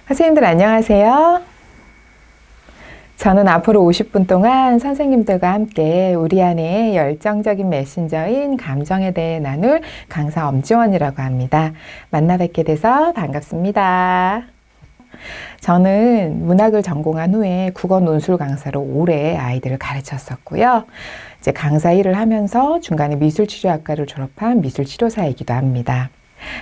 선생님들 안녕하세요. 저는 앞으로 50분 동안 선생님들과 함께 우리 안의 열정적인 메신저인 감정에 대해 나눌 강사 엄지원이라고 합니다. 만나 뵙게 돼서 반갑습니다. 저는 문학을 전공한 후에 국어 논술 강사로 오래 아이들을 가르쳤었고요. 이제 강사 일을 하면서 중간에 미술치료학과를 졸업한 미술치료사이기도 합니다.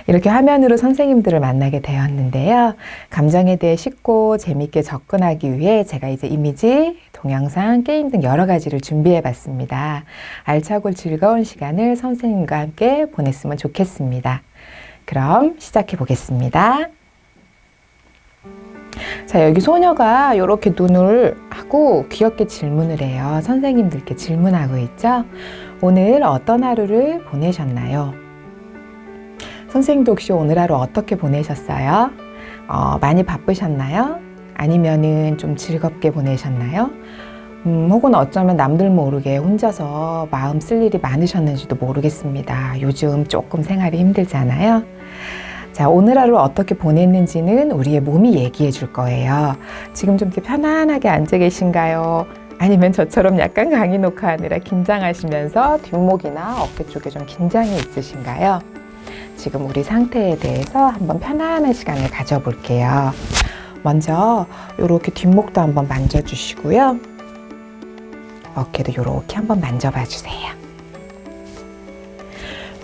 이렇게 화면으로 선생님들을 만나게 되었는데요. 감정에 대해 쉽고 재밌게 접근하기 위해 제가 이제 이미지, 동영상, 게임 등 여러 가지를 준비해 봤습니다. 알차고 즐거운 시간을 선생님과 함께 보냈으면 좋겠습니다. 그럼 시작해 보겠습니다. 자, 여기 소녀가 이렇게 눈을 하고 귀엽게 질문을 해요. 선생님들께 질문하고 있죠. 오늘 어떤 하루를 보내셨나요? 선생님도 혹시 오늘 하루 어떻게 보내셨어요? 많이 바쁘셨나요? 아니면은 좀 즐겁게 보내셨나요? 혹은 어쩌면 남들 모르게 혼자서 마음 쓸 일이 많으셨는지도 모르겠습니다. 요즘 조금 생활이 힘들잖아요. 자, 오늘 하루 어떻게 보냈는지는 우리의 몸이 얘기해 줄 거예요. 지금 좀 이렇게 편안하게 앉아 계신가요? 아니면 저처럼 약간 강의 녹화하느라 긴장하시면서 뒷목이나 어깨 쪽에 좀 긴장이 있으신가요? 지금 우리 상태에 대해서 한번 편안한 시간을 가져볼게요. 먼저 이렇게 뒷목도 한번 만져주시고요. 어깨도 이렇게 한번 만져봐 주세요.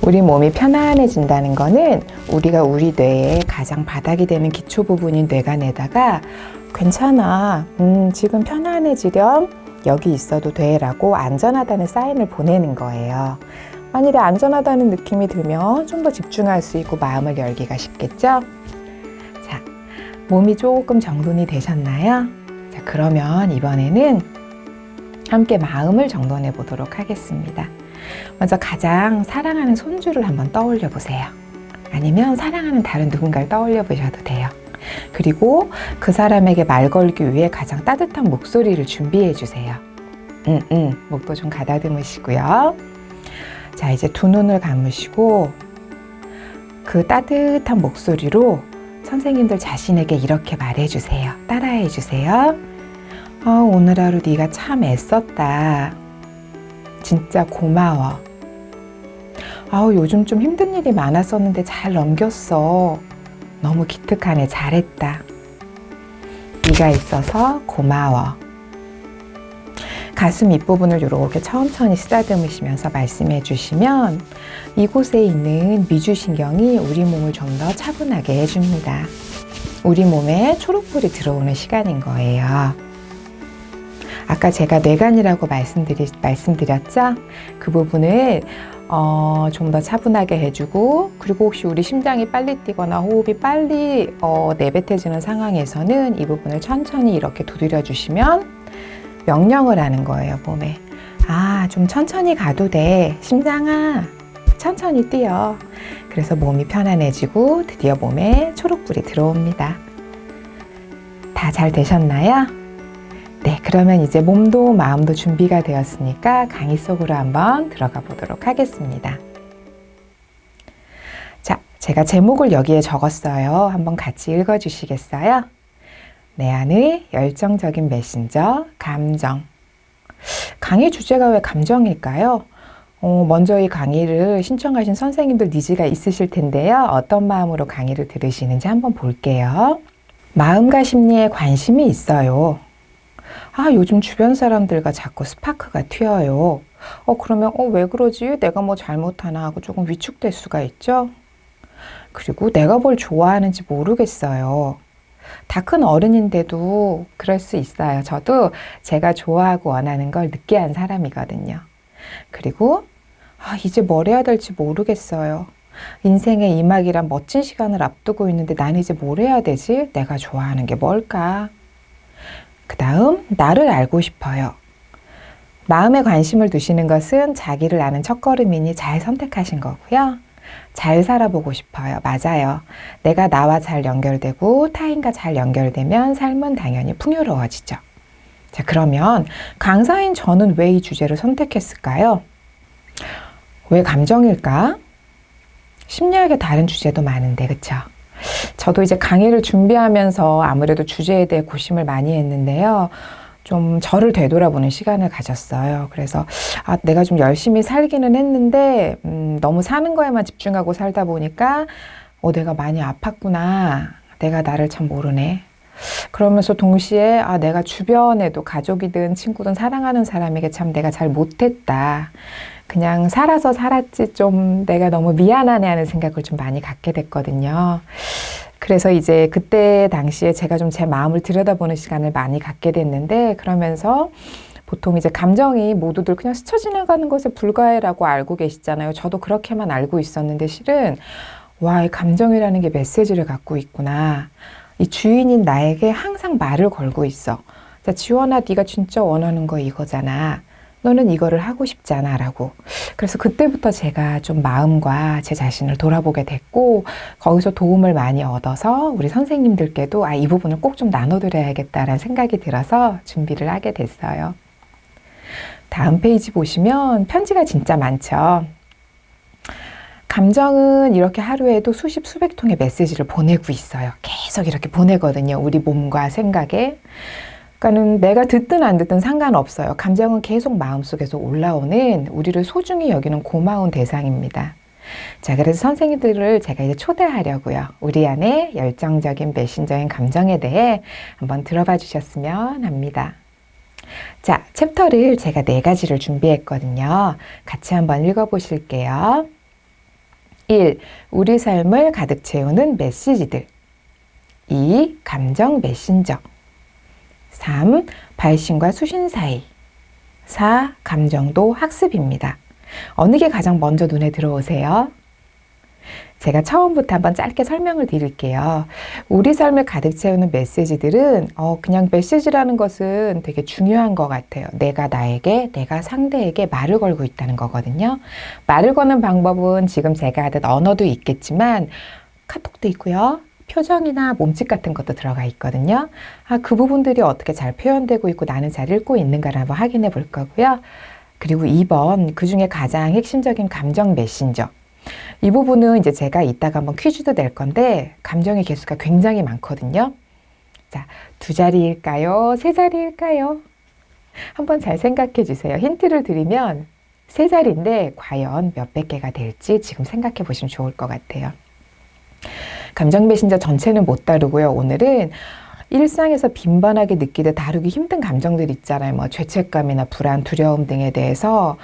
우리 몸이 편안해진다는 거는 우리가 우리 뇌의 가장 바닥이 되는 기초 부분인 뇌간에다가 괜찮아, 지금 편안해지렴, 여기 있어도 돼 라고 안전하다는 사인을 보내는 거예요. 만일에 안전하다는 느낌이 들면 좀 더 집중할 수 있고 마음을 열기가 쉽겠죠? 자, 몸이 조금 정돈이 되셨나요? 자, 그러면 이번에는 함께 마음을 정돈해 보도록 하겠습니다. 먼저 가장 사랑하는 손주를 한번 떠올려 보세요. 아니면 사랑하는 다른 누군가를 떠올려 보셔도 돼요. 그리고 그 사람에게 말 걸기 위해 가장 따뜻한 목소리를 준비해 주세요. 목도 좀 가다듬으시고요. 자, 이제 두 눈을 감으시고 그 따뜻한 목소리로 선생님들 자신에게 이렇게 말해주세요. 따라해주세요. 오늘 하루 네가 참 애썼다. 진짜 고마워. 요즘 좀 힘든 일이 많았었는데 잘 넘겼어. 너무 기특하네. 잘했다. 네가 있어서 고마워. 가슴 윗부분을 이렇게 천천히 쓰다듬으시면서 말씀해 주시면 이곳에 있는 미주신경이 우리 몸을 좀 더 차분하게 해줍니다. 우리 몸에 초록불이 들어오는 시간인 거예요. 아까 제가 뇌간이라고 말씀드렸죠? 그 부분을 좀 더 차분하게 해주고, 그리고 혹시 우리 심장이 빨리 뛰거나 호흡이 빨리 내뱉어지는 상황에서는 이 부분을 천천히 이렇게 두드려 주시면 명령을 하는 거예요, 몸에. 좀 천천히 가도 돼. 심장아, 천천히 뛰어. 그래서 몸이 편안해지고 드디어 몸에 초록불이 들어옵니다. 다 잘 되셨나요? 네, 그러면 이제 몸도 마음도 준비가 되었으니까 강의 속으로 한번 들어가 보도록 하겠습니다. 자, 제가 제목을 여기에 적었어요. 한번 같이 읽어주시겠어요? 내 안의 열정적인 메신저, 감정. 강의 주제가 왜 감정일까요? 먼저 이 강의를 신청하신 선생님들 니즈가 있으실 텐데요. 어떤 마음으로 강의를 들으시는지 한번 볼게요. 마음과 심리에 관심이 있어요. 요즘 주변 사람들과 자꾸 스파크가 튀어요. 그러면 왜 그러지? 내가 뭐 잘못하나 하고 조금 위축될 수가 있죠. 그리고 내가 뭘 좋아하는지 모르겠어요. 다 큰 어른인데도 그럴 수 있어요. 저도 제가 좋아하고 원하는 걸 느끼한 사람이거든요. 그리고 이제 뭘 해야 될지 모르겠어요. 인생의 이막이란 멋진 시간을 앞두고 있는데 난 이제 뭘 해야 되지? 내가 좋아하는 게 뭘까? 그 다음, 나를 알고 싶어요. 마음에 관심을 두시는 것은 자기를 아는 첫걸음이니 잘 선택하신 거고요. 잘 살아보고 싶어요. 맞아요. 내가 나와 잘 연결되고 타인과 잘 연결되면 삶은 당연히 풍요로워지죠. 자, 그러면 강사인 저는 왜 이 주제를 선택했을까요? 왜 감정일까? 심리학의 다른 주제도 많은데, 그쵸? 저도 이제 강의를 준비하면서 아무래도 주제에 대해 고심을 많이 했는데요. 좀 저를 되돌아보는 시간을 가졌어요. 그래서 내가 좀 열심히 살기는 했는데 너무 사는 거에만 집중하고 살다 보니까 내가 많이 아팠구나. 내가 나를 참 모르네. 그러면서 동시에 내가 주변에도 가족이든 친구든 사랑하는 사람에게 참 내가 잘 못했다. 그냥 살아서 살았지 좀 내가 너무 미안하네 하는 생각을 좀 많이 갖게 됐거든요. 그래서 이제 그때 당시에 제가 좀 제 마음을 들여다보는 시간을 많이 갖게 됐는데 그러면서 보통 이제 감정이 모두들 그냥 스쳐 지나가는 것에 불과해라고 알고 계시잖아요. 저도 그렇게만 알고 있었는데 실은 이 감정이라는 게 메시지를 갖고 있구나. 이 주인인 나에게 항상 말을 걸고 있어. 자, 지원아, 네가 진짜 원하는 거 이거잖아. 너는 이거를 하고 싶잖아 라고. 그래서 그때부터 제가 좀 마음과 제 자신을 돌아보게 됐고 거기서 도움을 많이 얻어서 우리 선생님들께도 이 부분을 꼭 좀 나눠드려야겠다라는 생각이 들어서 준비를 하게 됐어요. 다음 페이지 보시면 편지가 진짜 많죠. 감정은 이렇게 하루에도 수십 수백 통의 메시지를 보내고 있어요. 계속 이렇게 보내거든요. 우리 몸과 생각에. 그러니까는 내가 듣든 안 듣든 상관없어요. 감정은 계속 마음속에서 올라오는 우리를 소중히 여기는 고마운 대상입니다. 자, 그래서 선생님들을 제가 이제 초대하려고요. 우리 안에 열정적인 메신저인 감정에 대해 한번 들어봐 주셨으면 합니다. 자, 챕터를 제가 4가지를 준비했거든요. 같이 한번 읽어보실게요. 1. 우리 삶을 가득 채우는 메시지들. 2. 감정 메신저. 3. 발신과 수신 사이. 4. 감정도 학습입니다. 어느 게 가장 먼저 눈에 들어오세요? 제가 처음부터 한번 짧게 설명을 드릴게요. 우리 삶을 가득 채우는 메시지들은 그냥 메시지라는 것은 되게 중요한 것 같아요. 내가 나에게, 내가 상대에게 말을 걸고 있다는 거거든요. 말을 거는 방법은 지금 제가 하듯 언어도 있겠지만 카톡도 있고요. 표정이나 몸짓 같은 것도 들어가 있거든요. 그 부분들이 어떻게 잘 표현되고 있고 나는 잘 읽고 있는가를 한번 확인해 볼 거고요. 그리고 2번, 그 중에 가장 핵심적인 감정 메신저. 이 부분은 이제 제가 이따가 한번 퀴즈도 낼 건데 감정의 개수가 굉장히 많거든요. 자, 2자리일까요? 3자리일까요? 한번 잘 생각해 주세요. 힌트를 드리면 3자리인데 과연 몇백 개가 될지 지금 생각해 보시면 좋을 것 같아요. 감정 메신저 전체는 못 다루고요. 오늘은 일상에서 빈번하게 느끼듯 다루기 힘든 감정들 있잖아요. 뭐 죄책감이나 불안, 두려움 등에 대해서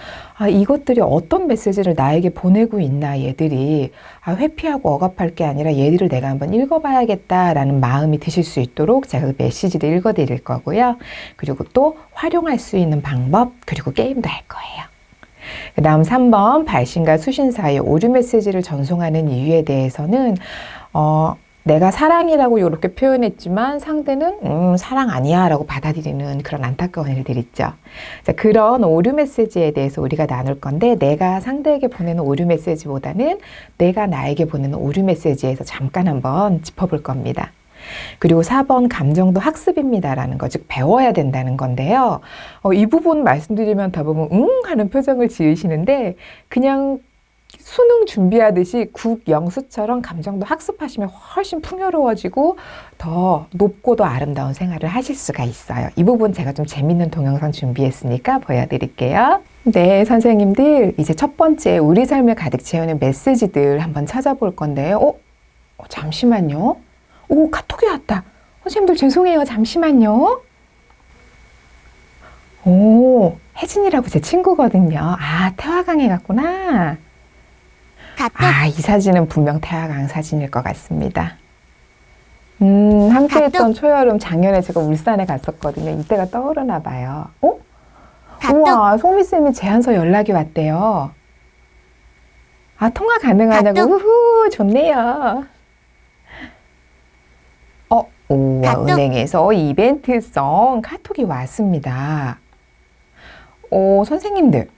이것들이 어떤 메시지를 나에게 보내고 있나 얘들이 회피하고 억압할 게 아니라 얘들을 내가 한번 읽어봐야겠다라는 마음이 드실 수 있도록 제가 그 메시지를 읽어드릴 거고요. 그리고 또 활용할 수 있는 방법 그리고 게임도 할 거예요. 그 다음 3번 발신과 수신 사이 오류 메시지를 전송하는 이유에 대해서는 내가 사랑이라고 이렇게 표현했지만 상대는 사랑 아니야 라고 받아들이는 그런 안타까운 일들 있죠. 자, 그런 오류 메시지에 대해서 우리가 나눌 건데 내가 상대에게 보내는 오류 메시지보다는 내가 나에게 보내는 오류 메시지에서 잠깐 한번 짚어볼 겁니다. 그리고 4번 감정도 학습입니다 라는 거, 즉 배워야 된다는 건데요. 이 부분 말씀드리면 다 보면 하는 표정을 지으시는데 그냥 수능 준비하듯이 국영수처럼 감정도 학습하시면 훨씬 풍요로워지고 더 높고 더 아름다운 생활을 하실 수가 있어요. 이 부분 제가 좀 재밌는 동영상 준비했으니까 보여드릴게요. 네, 선생님들 이제 첫 번째 우리 삶을 가득 채우는 메시지들 한번 찾아볼 건데요. 잠시만요. 카톡이 왔다. 선생님들 죄송해요. 잠시만요. 혜진이라고 제 친구거든요. 태화강에 갔구나. 이 사진은 분명 태화강 사진일 것 같습니다. 함께했던 초여름 작년에 제가 울산에 갔었거든요. 이때가 떠오르나 봐요. 우와, 송미쌤이 제안서 연락이 왔대요. 통화 가능하냐고. 우후, 좋네요. 우와, 은행에서 이벤트성 카톡이 왔습니다. 선생님들.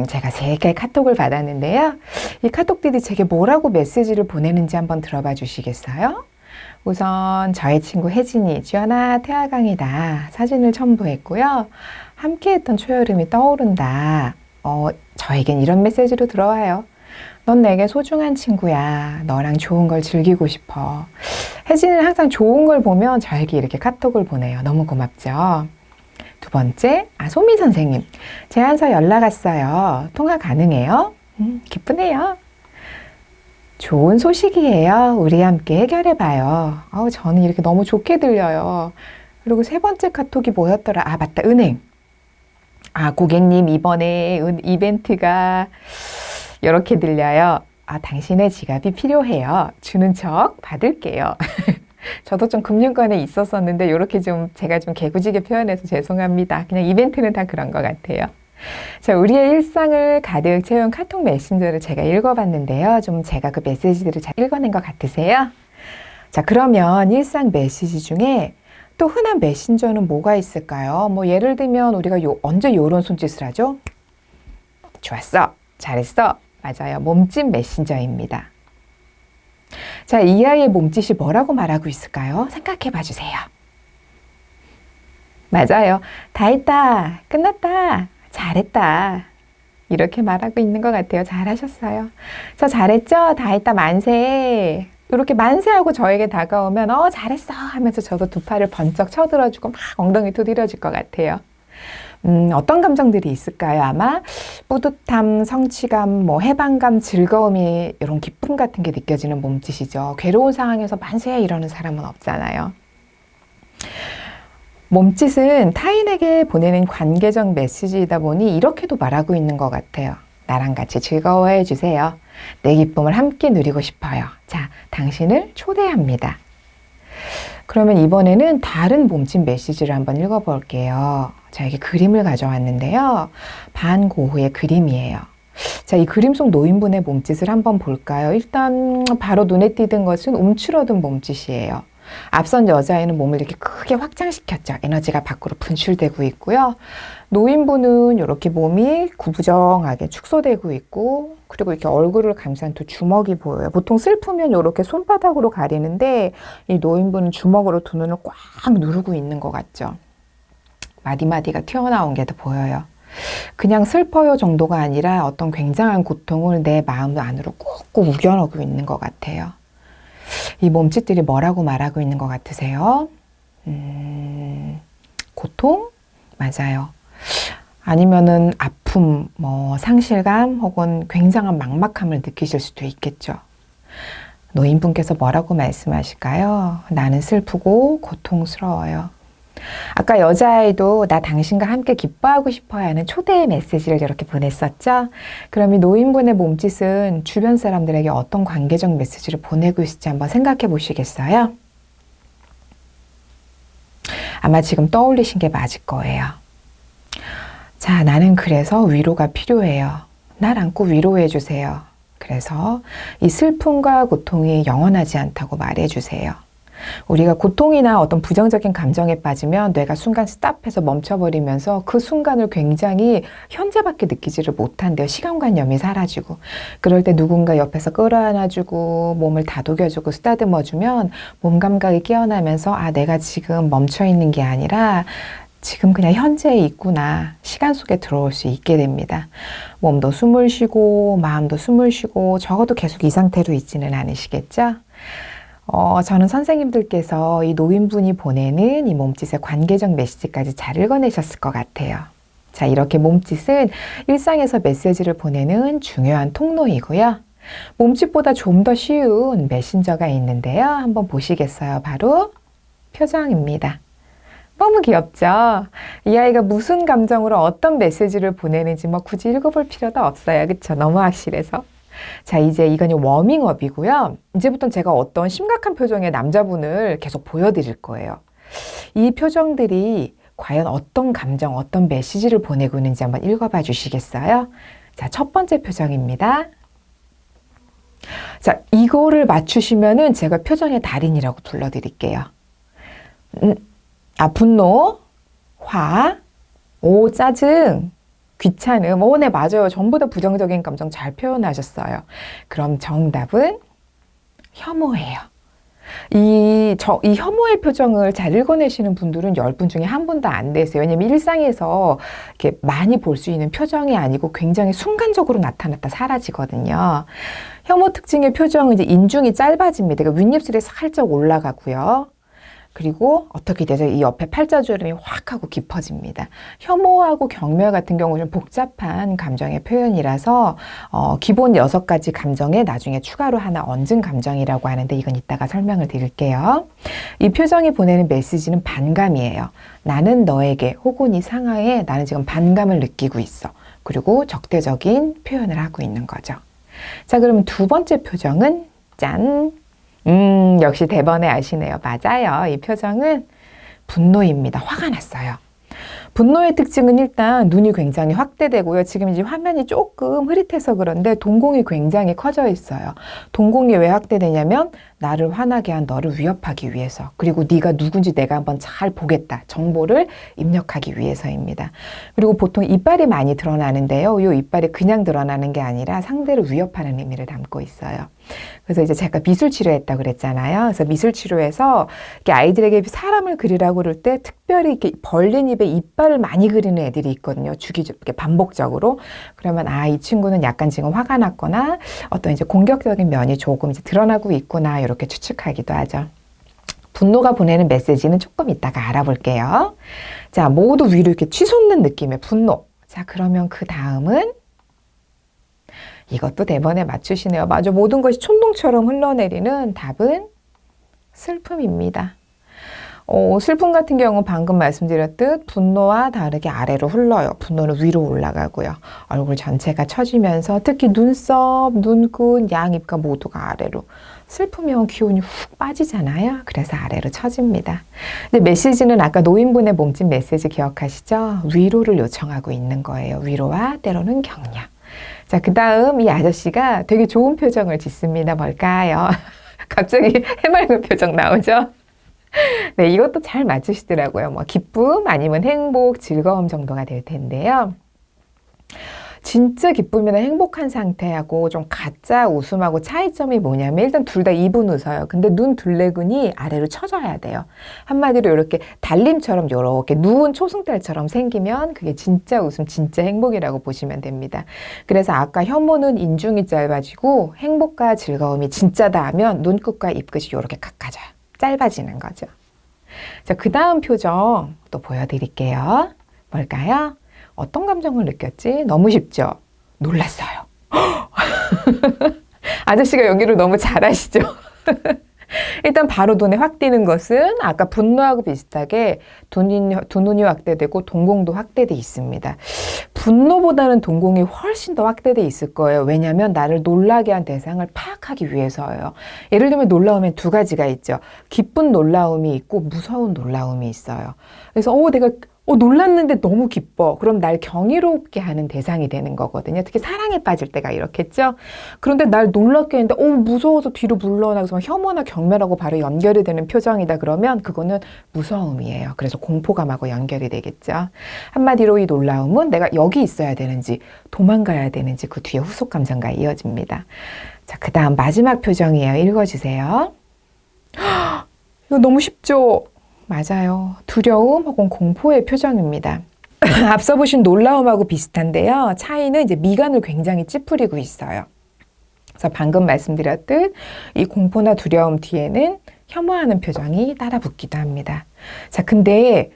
제가 3개의 카톡을 받았는데요. 이 카톡들이 제게 뭐라고 메시지를 보내는지 한번 들어봐 주시겠어요? 우선 저의 친구 혜진이 지연아 태화강이다 사진을 첨부했고요. 함께했던 초여름이 떠오른다. 저에겐 이런 메시지로 들어와요. 넌 내게 소중한 친구야. 너랑 좋은 걸 즐기고 싶어. 혜진이는 항상 좋은 걸 보면 저에게 이렇게 카톡을 보내요. 너무 고맙죠? 두 번째, 소미 선생님. 제안서 연락 왔어요. 통화 가능해요? 기쁘네요. 좋은 소식이에요. 우리 함께 해결해봐요. 저는 이렇게 너무 좋게 들려요. 그리고 세 번째 카톡이 뭐였더라? 맞다. 은행. 고객님, 이번에 이벤트가 이렇게 들려요. 당신의 지갑이 필요해요. 주는 척 받을게요. 저도 좀 금융권에 있었었는데 이렇게 좀 제가 좀 개구지게 표현해서 죄송합니다. 그냥 이벤트는 다 그런 것 같아요. 자, 우리의 일상을 가득 채운 카톡 메신저를 제가 읽어봤는데요. 좀 제가 그 메시지들을 잘 읽어낸 것 같으세요? 자, 그러면 일상 메시지 중에 또 흔한 메신저는 뭐가 있을까요? 예를 들면 우리가 언제 요런 손짓을 하죠? 좋았어. 잘했어. 맞아요. 몸짓 메신저입니다. 자, 이 아이의 몸짓이 뭐라고 말하고 있을까요? 생각해 봐 주세요. 맞아요. 다 했다. 끝났다. 잘했다. 이렇게 말하고 있는 것 같아요. 잘하셨어요. 저 잘했죠? 다 했다. 만세. 이렇게 만세하고 저에게 다가오면 잘했어 하면서 저도 두 팔을 번쩍 쳐들어주고 막 엉덩이 두드려줄 것 같아요. 어떤 감정들이 있을까요? 아마 뿌듯함, 성취감, 해방감, 즐거움이 이런 기쁨 같은 게 느껴지는 몸짓이죠. 괴로운 상황에서 만세 이러는 사람은 없잖아요. 몸짓은 타인에게 보내는 관계적 메시지이다 보니 이렇게도 말하고 있는 것 같아요. 나랑 같이 즐거워해 주세요. 내 기쁨을 함께 누리고 싶어요. 자, 당신을 초대합니다. 그러면 이번에는 다른 몸짓 메시지를 한번 읽어볼게요. 자, 여기 그림을 가져왔는데요. 반고흐의 그림이에요. 자, 이 그림 속 노인분의 몸짓을 한번 볼까요? 일단 바로 눈에 띄는 것은 움츠러든 몸짓이에요. 앞선 여자애는 몸을 이렇게 크게 확장시켰죠. 에너지가 밖으로 분출되고 있고요. 노인분은 이렇게 몸이 구부정하게 축소되고 있고, 그리고 이렇게 얼굴을 감싼 두 주먹이 보여요. 보통 슬프면 이렇게 손바닥으로 가리는데 이 노인분은 주먹으로 두 눈을 꽉 누르고 있는 것 같죠. 마디마디가 튀어나온 게 더 보여요. 그냥 슬퍼요 정도가 아니라 어떤 굉장한 고통을 내 마음 안으로 꾹꾹 우겨넣고 있는 것 같아요. 이 몸짓들이 뭐라고 말하고 있는 것 같으세요? 고통? 맞아요. 아니면은 아픔, 상실감 혹은 굉장한 막막함을 느끼실 수도 있겠죠. 노인분께서 뭐라고 말씀하실까요? 나는 슬프고 고통스러워요. 아까 여자아이도 나 당신과 함께 기뻐하고 싶어요 하는 초대의 메시지를 이렇게 보냈었죠. 그럼 이 노인분의 몸짓은 주변 사람들에게 어떤 관계적 메시지를 보내고 있을지 한번 생각해 보시겠어요? 아마 지금 떠올리신 게 맞을 거예요. 자, 나는 그래서 위로가 필요해요. 날 안고 위로해 주세요. 그래서 이 슬픔과 고통이 영원하지 않다고 말해 주세요. 우리가 고통이나 어떤 부정적인 감정에 빠지면 뇌가 순간 스탑해서 멈춰버리면서 그 순간을 굉장히 현재밖에 느끼지를 못한대요. 시간관념이 사라지고. 그럴 때 누군가 옆에서 끌어안아주고 몸을 다독여주고 쓰다듬어주면 몸 감각이 깨어나면서 내가 지금 멈춰있는 게 아니라 지금 그냥 현재에 있구나. 시간 속에 들어올 수 있게 됩니다. 몸도 숨을 쉬고 마음도 숨을 쉬고 적어도 계속 이 상태로 있지는 않으시겠죠? 저는 선생님들께서 이 노인분이 보내는 이 몸짓의 관계적 메시지까지 잘 읽어내셨을 것 같아요. 자, 이렇게 몸짓은 일상에서 메시지를 보내는 중요한 통로이고요. 몸짓보다 좀 더 쉬운 메신저가 있는데요. 한번 보시겠어요? 바로 표정입니다. 너무 귀엽죠? 이 아이가 무슨 감정으로 어떤 메시지를 보내는지 굳이 읽어볼 필요도 없어요. 그쵸? 너무 확실해서. 자, 이제 이건 워밍업이고요. 이제부터는 제가 어떤 심각한 표정의 남자분을 계속 보여드릴 거예요. 이 표정들이 과연 어떤 감정, 어떤 메시지를 보내고 있는지 한번 읽어봐 주시겠어요? 자, 첫 번째 표정입니다. 자, 이거를 맞추시면은 제가 표정의 달인이라고 불러드릴게요. 분노, 화, 짜증, 귀찮음. 네, 맞아요. 전부 다 부정적인 감정 잘 표현하셨어요. 그럼 정답은 혐오예요. 이 혐오의 표정을 잘 읽어내시는 분들은 10분 중에 한 분도 안 되세요. 왜냐면 일상에서 이렇게 많이 볼 수 있는 표정이 아니고 굉장히 순간적으로 나타났다 사라지거든요. 혐오 특징의 표정은 이제 인중이 짧아집니다. 그러니까 윗입술이 살짝 올라가고요. 그리고 어떻게 되죠? 이 옆에 팔자주름이 확 하고 깊어집니다. 혐오하고 경멸 같은 경우는 복잡한 감정의 표현이라서 기본 6가지 감정에 나중에 추가로 하나 얹은 감정이라고 하는데 이건 이따가 설명을 드릴게요. 이 표정이 보내는 메시지는 반감이에요. 나는 너에게 혹은 이 상황에 나는 지금 반감을 느끼고 있어. 그리고 적대적인 표현을 하고 있는 거죠. 자, 그럼 두 번째 표정은 짠! 역시 대번에 아시네요. 맞아요. 이 표정은 분노입니다. 화가 났어요. 분노의 특징은 일단 눈이 굉장히 확대되고요. 지금 이제 화면이 조금 흐릿해서 그런데 동공이 굉장히 커져 있어요. 동공이 왜 확대되냐면 나를 화나게 한 너를 위협하기 위해서, 그리고 네가 누군지 내가 한번 잘 보겠다, 정보를 입력하기 위해서입니다. 그리고 보통 이빨이 많이 드러나는데요. 이 이빨이 그냥 드러나는 게 아니라 상대를 위협하는 의미를 담고 있어요. 그래서 이제 제가 미술 치료했다고 그랬잖아요. 그래서 미술 치료에서 이렇게 아이들에게 사람을 그리라고 그럴 때 특별히 이렇게 벌린 입에 이빨을 많이 그리는 애들이 있거든요. 주기적으로, 반복적으로. 그러면 이 친구는 약간 지금 화가 났거나 어떤 이제 공격적인 면이 조금 이제 드러나고 있구나, 이렇게 추측하기도 하죠. 분노가 보내는 메시지는 조금 이따가 알아볼게요. 자, 모두 위로 이렇게 치솟는 느낌의 분노. 자, 그러면 그 다음은 이것도 대번에 맞추시네요. 맞아. 모든 것이 촌동처럼 흘러내리는 답은 슬픔입니다. 슬픔 같은 경우는 방금 말씀드렸듯 분노와 다르게 아래로 흘러요. 분노는 위로 올라가고요. 얼굴 전체가 처지면서 특히 눈썹, 눈끝, 양입가 모두가 아래로. 슬프면 기운이 훅 빠지잖아요. 그래서 아래로 처집니다. 근데 메시지는 아까 노인분의 몸짓 메시지 기억하시죠? 위로를 요청하고 있는 거예요. 위로와 때로는 격려. 자, 그 다음 이 아저씨가 되게 좋은 표정을 짓습니다. 뭘까요? 갑자기 해맑은 표정 나오죠? 네, 이것도 잘 맞추시더라고요. 뭐 기쁨 아니면 행복, 즐거움 정도가 될 텐데요. 진짜 기쁨이나 행복한 상태하고 좀 가짜 웃음하고 차이점이 뭐냐면 일단 둘 다 입은 웃어요. 근데 눈 둘레근이 아래로 쳐져야 돼요. 한마디로 이렇게 달림처럼 이렇게 누운 초승달처럼 생기면 그게 진짜 웃음, 진짜 행복이라고 보시면 됩니다. 그래서 아까 혐오는 인중이 짧아지고 행복과 즐거움이 진짜다 하면 눈끝과 입끝이 이렇게 각가져요. 짧아지는 거죠. 자, 그 다음 표정 또 보여드릴게요. 뭘까요? 어떤 감정을 느꼈지? 너무 쉽죠? 놀랐어요. 아저씨가 연기를 너무 잘하시죠? 일단 바로 눈에 확 띄는 것은 아까 분노하고 비슷하게 두 눈이 확대되고 동공도 확대돼 있습니다. 분노보다는 동공이 훨씬 더 확대돼 있을 거예요. 왜냐하면 나를 놀라게 한 대상을 파악하기 위해서예요. 예를 들면 놀라움엔 두 가지가 있죠. 기쁜 놀라움이 있고 무서운 놀라움이 있어요. 그래서 내가 놀랐는데 너무 기뻐. 그럼 날 경이롭게 하는 대상이 되는 거거든요. 특히 사랑에 빠질 때가 이렇겠죠. 그런데 날 놀랍게 했는데 무서워서 뒤로 물러나서 혐오나 경멸하고 바로 연결이 되는 표정이다 그러면 그거는 무서움이에요. 그래서 공포감하고 연결이 되겠죠. 한마디로 이 놀라움은 내가 여기 있어야 되는지 도망가야 되는지 그 뒤에 후속 감정과 이어집니다. 자, 그 다음 마지막 표정이에요. 읽어주세요. 이거 너무 쉽죠? 맞아요. 두려움 혹은 공포의 표정입니다. 앞서 보신 놀라움하고 비슷한데요. 차이는 이제 미간을 굉장히 찌푸리고 있어요. 그래서 방금 말씀드렸듯 이 공포나 두려움 뒤에는 혐오하는 표정이 따라 붙기도 합니다. 자, 근데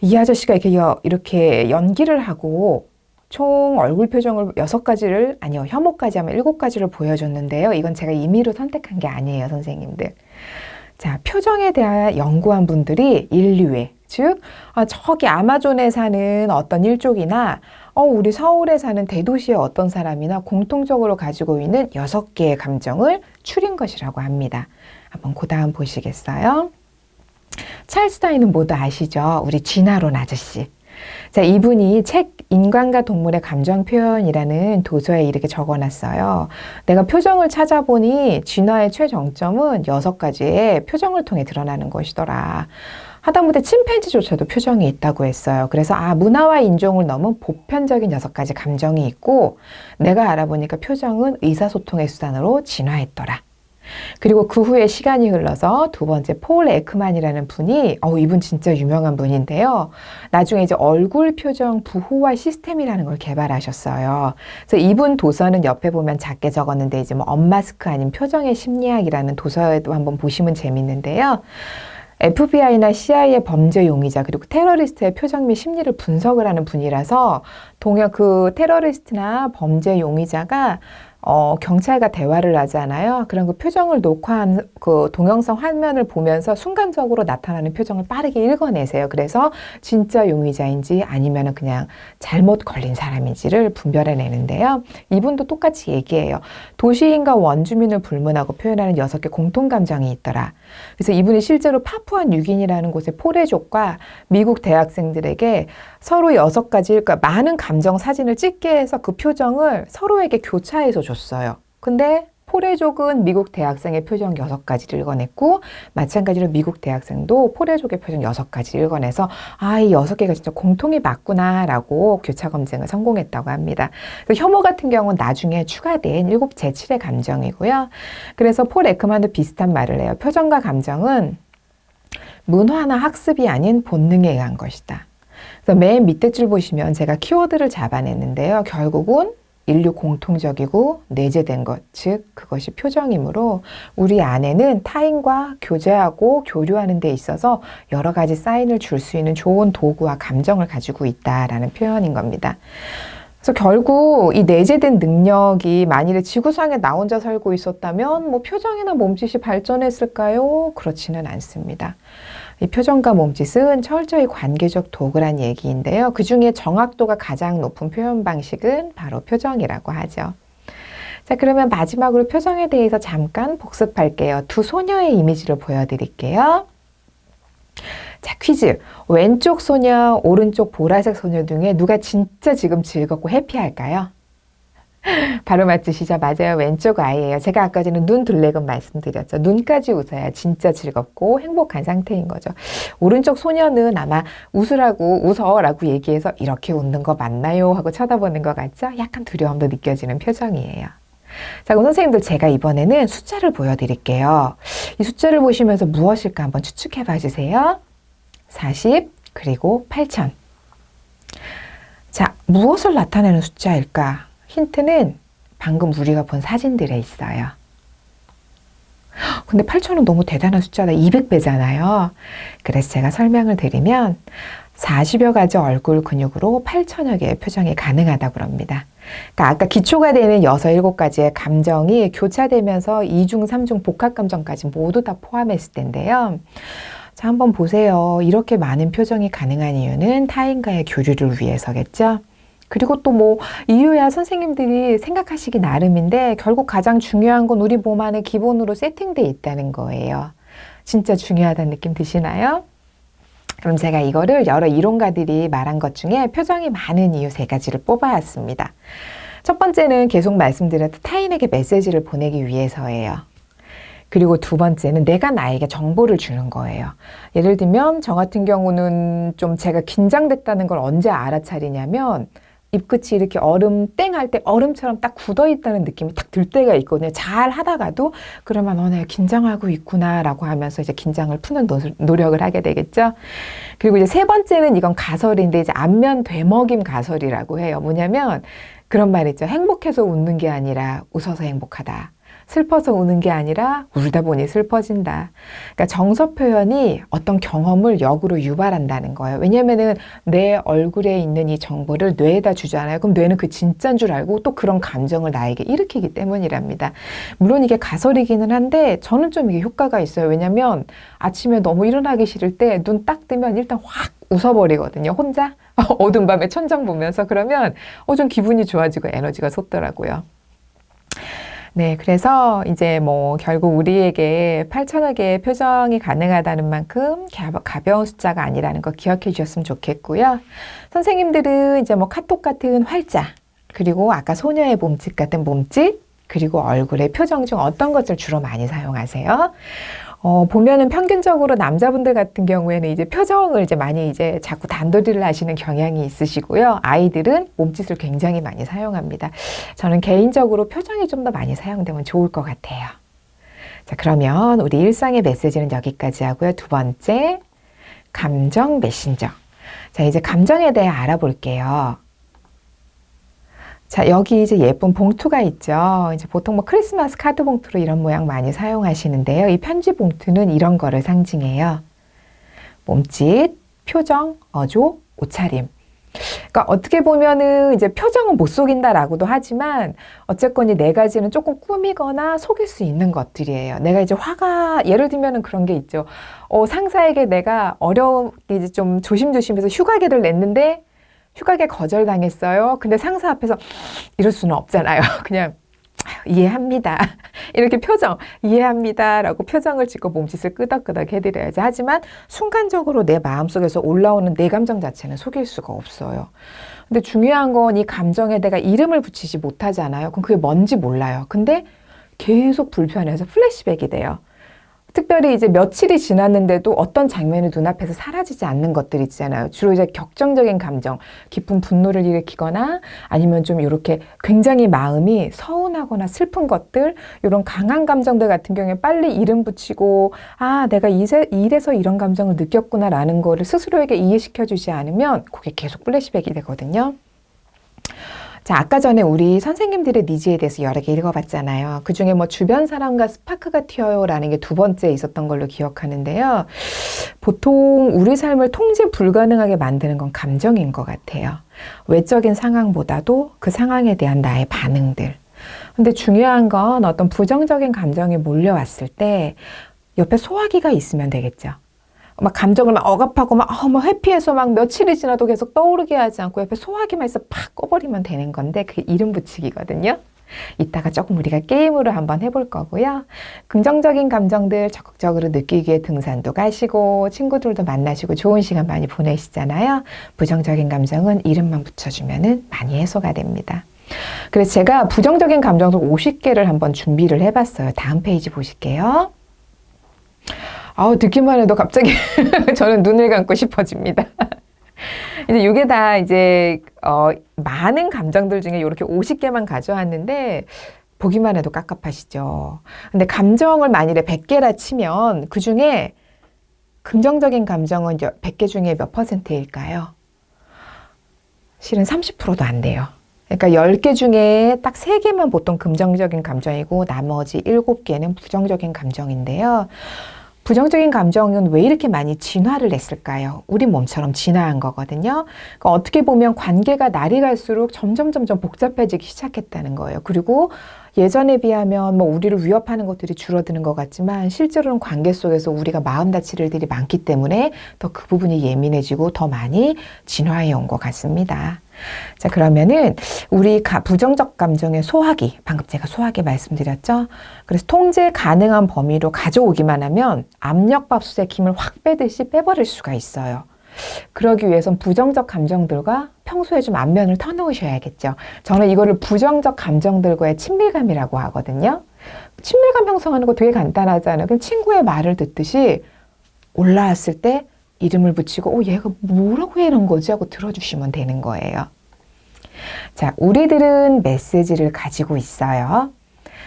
이 아저씨가 이렇게 연기를 하고 총 얼굴 표정을 6가지를, 아니요, 혐오까지 하면 7가지를 보여줬는데요. 이건 제가 임의로 선택한 게 아니에요, 선생님들. 자, 표정에 대한 연구한 분들이 인류에, 즉 저기 아마존에 사는 어떤 일족이나 우리 서울에 사는 대도시의 어떤 사람이나 공통적으로 가지고 있는 6개의 감정을 추린 것이라고 합니다. 한번 그 다음 보시겠어요? 찰스 다윈은 모두 아시죠? 우리 쥐나론 아저씨. 자, 이분이 책 인간과 동물의 감정 표현이라는 도서에 이렇게 적어놨어요. 내가 표정을 찾아보니 진화의 최정점은 6가지의 표정을 통해 드러나는 것이더라. 하다못해 침팬지조차도 표정이 있다고 했어요. 그래서 문화와 인종을 넘은 보편적인 6가지 감정이 있고 내가 알아보니까 표정은 의사소통의 수단으로 진화했더라. 그리고 그 후에 시간이 흘러서 두 번째 폴 에크만이라는 분이 이분 진짜 유명한 분인데요. 나중에 이제 얼굴 표정 부호화 시스템이라는 걸 개발하셨어요. 그래서 이분 도서는 옆에 보면 작게 적었는데 이제 뭐 언마스크 아닌 표정의 심리학이라는 도서에도 한번 보시면 재밌는데요. FBI나 CIA의 범죄 용의자 그리고 테러리스트의 표정 및 심리를 분석을 하는 분이라서 그 테러리스트나 범죄 용의자가 경찰과 대화를 하잖아요. 그런 그 표정을 녹화한 그 동영상 화면을 보면서 순간적으로 나타나는 표정을 빠르게 읽어내세요. 그래서 진짜 용의자인지 아니면 그냥 잘못 걸린 사람인지를 분별해내는데요. 이분도 똑같이 얘기해요. 도시인과 원주민을 불문하고 표현하는 6개 공통감정이 있더라. 그래서 이분이 실제로 파푸아 뉴기니라는 곳의 포레족과 미국 대학생들에게 서로 6가지, 그러니까 많은 감정 사진을 찍게 해서 그 표정을 서로에게 교차해서 줬어요. 근데 포레족은 미국 대학생의 표정 6가지를 읽어냈고 마찬가지로 미국 대학생도 포레족의 표정 6가지를 읽어내서 이 6개가 진짜 공통이 맞구나 라고 교차 검증을 성공했다고 합니다. 혐오 같은 경우는 나중에 추가된 7 제7의 감정이고요. 그래서 폴 에크만도 비슷한 말을 해요. 표정과 감정은 문화나 학습이 아닌 본능에 의한 것이다. 그래서 맨 밑에 줄 보시면 제가 키워드를 잡아냈는데요. 결국은 인류 공통적이고 내재된 것, 즉 그것이 표정이므로 우리 안에는 타인과 교제하고 교류하는 데 있어서 여러 가지 사인을 줄 수 있는 좋은 도구와 감정을 가지고 있다라는 표현인 겁니다. 그래서 결국 이 내재된 능력이 만일에 지구상에 나 혼자 살고 있었다면 뭐 표정이나 몸짓이 발전했을까요? 그렇지는 않습니다. 이 표정과 몸짓은 철저히 관계적 도구란 얘기인데요. 그 중에 정확도가 가장 높은 표현 방식은 바로 표정이라고 하죠. 자, 그러면 마지막으로 표정에 대해서 잠깐 복습할게요. 두 소녀의 이미지를 보여드릴게요. 자, 퀴즈. 왼쪽 소녀, 오른쪽 보라색 소녀 중에 누가 진짜 지금 즐겁고 해피할까요? 바로 맞추시죠? 맞아요. 왼쪽 아이예요. 제가 아까 전에 눈 둘레금 말씀드렸죠. 눈까지 웃어야 진짜 즐겁고 행복한 상태인 거죠. 오른쪽 소녀는 아마 웃어라고 얘기해서 이렇게 웃는 거 맞나요? 하고 쳐다보는 것 같죠? 약간 두려움도 느껴지는 표정이에요. 자, 그럼 선생님들 제가 이번에는 숫자를 보여드릴게요. 이 숫자를 보시면서 무엇일까 한번 추측해 봐주세요. 40 그리고 8,000. 자, 무엇을 나타내는 숫자일까? 힌트는 방금 우리가 본 사진들에 있어요. 근데 8,000은 너무 대단한 숫자다. 200배잖아요. 그래서 제가 설명을 드리면 40여 가지 얼굴 근육으로 8,000여 개의 표정이 가능하다고 그럽니다. 그러니까 아까 기초가 되는 6, 7가지의 감정이 교차되면서 2중, 3중 복합 감정까지 모두 다 포함했을 텐데요. 자, 한번 보세요. 이렇게 많은 표정이 가능한 이유는 타인과의 교류를 위해서겠죠. 그리고 또 뭐 이유야 선생님들이 생각하시기 나름인데 결국 가장 중요한 건 우리 몸 안에 기본으로 세팅되어 있다는 거예요. 진짜 중요하다는 느낌 드시나요? 그럼 제가 이거를 여러 이론가들이 말한 것 중에 표정이 많은 이유 3가지를 뽑아왔습니다. 첫 번째는 계속 말씀드렸던 타인에게 메시지를 보내기 위해서예요. 그리고 두 번째는 내가 나에게 정보를 주는 거예요. 예를 들면 저 같은 경우는 좀 제가 긴장됐다는 걸 언제 알아차리냐면 입끝이 이렇게 얼음 땡 할 때 얼음처럼 딱 굳어 있다는 느낌이 딱 들 때가 있거든요. 잘 하다가도 그러면 내가 긴장하고 있구나 라고 하면서 이제 긴장을 푸는 노력을 하게 되겠죠. 그리고 이제 3번째는 이건 가설인데 이제 안면 되먹임 가설이라고 해요. 뭐냐면 그런 말 있죠. 행복해서 웃는 게 아니라 웃어서 행복하다. 슬퍼서 우는 게 아니라 울다 보니 슬퍼진다. 그러니까 정서 표현이 어떤 경험을 역으로 유발한다는 거예요. 왜냐면은 내 얼굴에 있는 이 정보를 뇌에다 주잖아요. 그럼 뇌는 그 진짜인 줄 알고 또 그런 감정을 나에게 일으키기 때문이랍니다. 물론 이게 가설이기는 한데 저는 좀 이게 효과가 있어요. 왜냐면 아침에 너무 일어나기 싫을 때 눈 딱 뜨면 일단 확 웃어버리거든요. 혼자 어두운 밤에 천장 보면서 그러면 좀 기분이 좋아지고 에너지가 솟더라고요. 네, 그래서 이제 뭐 결국 우리에게 8,000여 개의 표정이 가능하다는 만큼 가벼운 숫자가 아니라는 거 기억해 주셨으면 좋겠고요. 선생님들은 이제 뭐 카톡 같은 활자, 그리고 아까 소녀의 몸짓 같은 몸짓, 그리고 얼굴의 표정 중 어떤 것을 주로 많이 사용하세요? 보면은 평균적으로 남자분들 같은 경우에는 이제 표정을 이제 많이 이제 자꾸 단도리를 하시는 경향이 있으시고요. 아이들은 몸짓을 굉장히 많이 사용합니다. 저는 개인적으로 표정이 좀 더 많이 사용되면 좋을 것 같아요. 자, 그러면 우리 일상의 메시지는 여기까지 하고요. 두 번째, 감정 메신저. 자, 이제 감정에 대해 알아볼게요. 자, 여기 이제 예쁜 봉투가 있죠. 이제 보통 뭐 크리스마스 카드 봉투로 이런 모양 많이 사용하시는데요. 이 편지 봉투는 이런 거를 상징해요. 몸짓, 표정, 어조, 옷차림. 그러니까 어떻게 보면은 이제 표정은 못 속인다라고도 하지만 어쨌건 이 네 가지는 조금 꾸미거나 속일 수 있는 것들이에요. 내가 이제 화가 예를 들면은 그런 게 있죠. 상사에게 내가 이제 좀 조심조심해서 휴가계를 냈는데 휴가계 거절당했어요. 근데 상사 앞에서 이럴 수는 없잖아요. 그냥 이해합니다. 이렇게 표정, 이해합니다. 라고 표정을 짓고 몸짓을 끄덕끄덕 해드려야지. 하지만 순간적으로 내 마음속에서 올라오는 내 감정 자체는 속일 수가 없어요. 근데 중요한 건 이 감정에 내가 이름을 붙이지 못하잖아요. 그럼 그게 뭔지 몰라요. 근데 계속 불편해서 플래시백이 돼요. 특별히 이제 며칠이 지났는데도 어떤 장면이 눈앞에서 사라지지 않는 것들 있잖아요. 주로 이제 격정적인 감정, 깊은 분노를 일으키거나 아니면 좀 이렇게 굉장히 마음이 서운하거나 슬픈 것들, 이런 강한 감정들 같은 경우에 빨리 이름 붙이고 내가 이래서 이런 감정을 느꼈구나라는 거를 스스로에게 이해시켜주지 않으면 그게 계속 플래시백이 되거든요. 자, 아까 전에 우리 선생님들의 니즈에 대해서 여러 개 읽어봤잖아요. 그중에 뭐 주변 사람과 스파크가 튀어요라는 게 두 번째 있었던 걸로 기억하는데요. 보통 우리 삶을 통제 불가능하게 만드는 건 감정인 것 같아요. 외적인 상황보다도 그 상황에 대한 나의 반응들. 근데 중요한 건 어떤 부정적인 감정이 몰려왔을 때 옆에 소화기가 있으면 되겠죠. 막 감정을 막 억압하고 막 회피해서 막 며칠이 지나도 계속 떠오르게 하지 않고 옆에 소화기만 있어 팍 꺼버리면 되는 건데 그게 이름 붙이기거든요. 이따가 조금 우리가 게임으로 한번 해볼 거고요. 긍정적인 감정들 적극적으로 느끼기 위해 등산도 가시고 친구들도 만나시고 좋은 시간 많이 보내시잖아요. 부정적인 감정은 이름만 붙여주면은 많이 해소가 됩니다. 그래서 제가 부정적인 감정도 50개를 한번 준비를 해봤어요. 다음 페이지 보실게요. 듣기만 해도 갑자기 저는 눈을 감고 싶어집니다. 이제 이게 다 이제 많은 감정들 중에 이렇게 50개만 가져왔는데 보기만 해도 깝깝하시죠. 근데 감정을 만일에 100개라 치면 그 중에 긍정적인 감정은 이제 100개 중에 몇 %일까요? 실은 30%도 안 돼요. 그러니까 10개 중에 딱 3개만 보통 긍정적인 감정이고 나머지 7개는 부정적인 감정인데요. 부정적인 감정은 왜 이렇게 많이 진화를 했을까요? 우리 몸처럼 진화한 거거든요. 그러니까 어떻게 보면 관계가 날이 갈수록 점점 복잡해지기 시작했다는 거예요. 그리고 예전에 비하면 뭐 우리를 위협하는 것들이 줄어드는 것 같지만 실제로는 관계 속에서 우리가 마음 다칠 일들이 많기 때문에 더 그 부분이 예민해지고 더 많이 진화해 온 것 같습니다. 자, 그러면은 우리 부정적 감정의 소화기, 방금 제가 소화기 말씀드렸죠? 그래서 통제 가능한 범위로 가져오기만 하면 압력밥솥에 김을 확 빼듯이 빼버릴 수가 있어요. 그러기 위해선 부정적 감정들과 평소에 좀 안면을 터놓으셔야겠죠. 저는 이거를 부정적 감정들과의 친밀감이라고 하거든요. 친밀감 형성하는 거 되게 간단하잖아요. 그냥 친구의 말을 듣듯이 올라왔을 때 이름을 붙이고 얘가 뭐라고 이런 거지 하고 들어주시면 되는 거예요. 자, 우리들은 메시지를 가지고 있어요.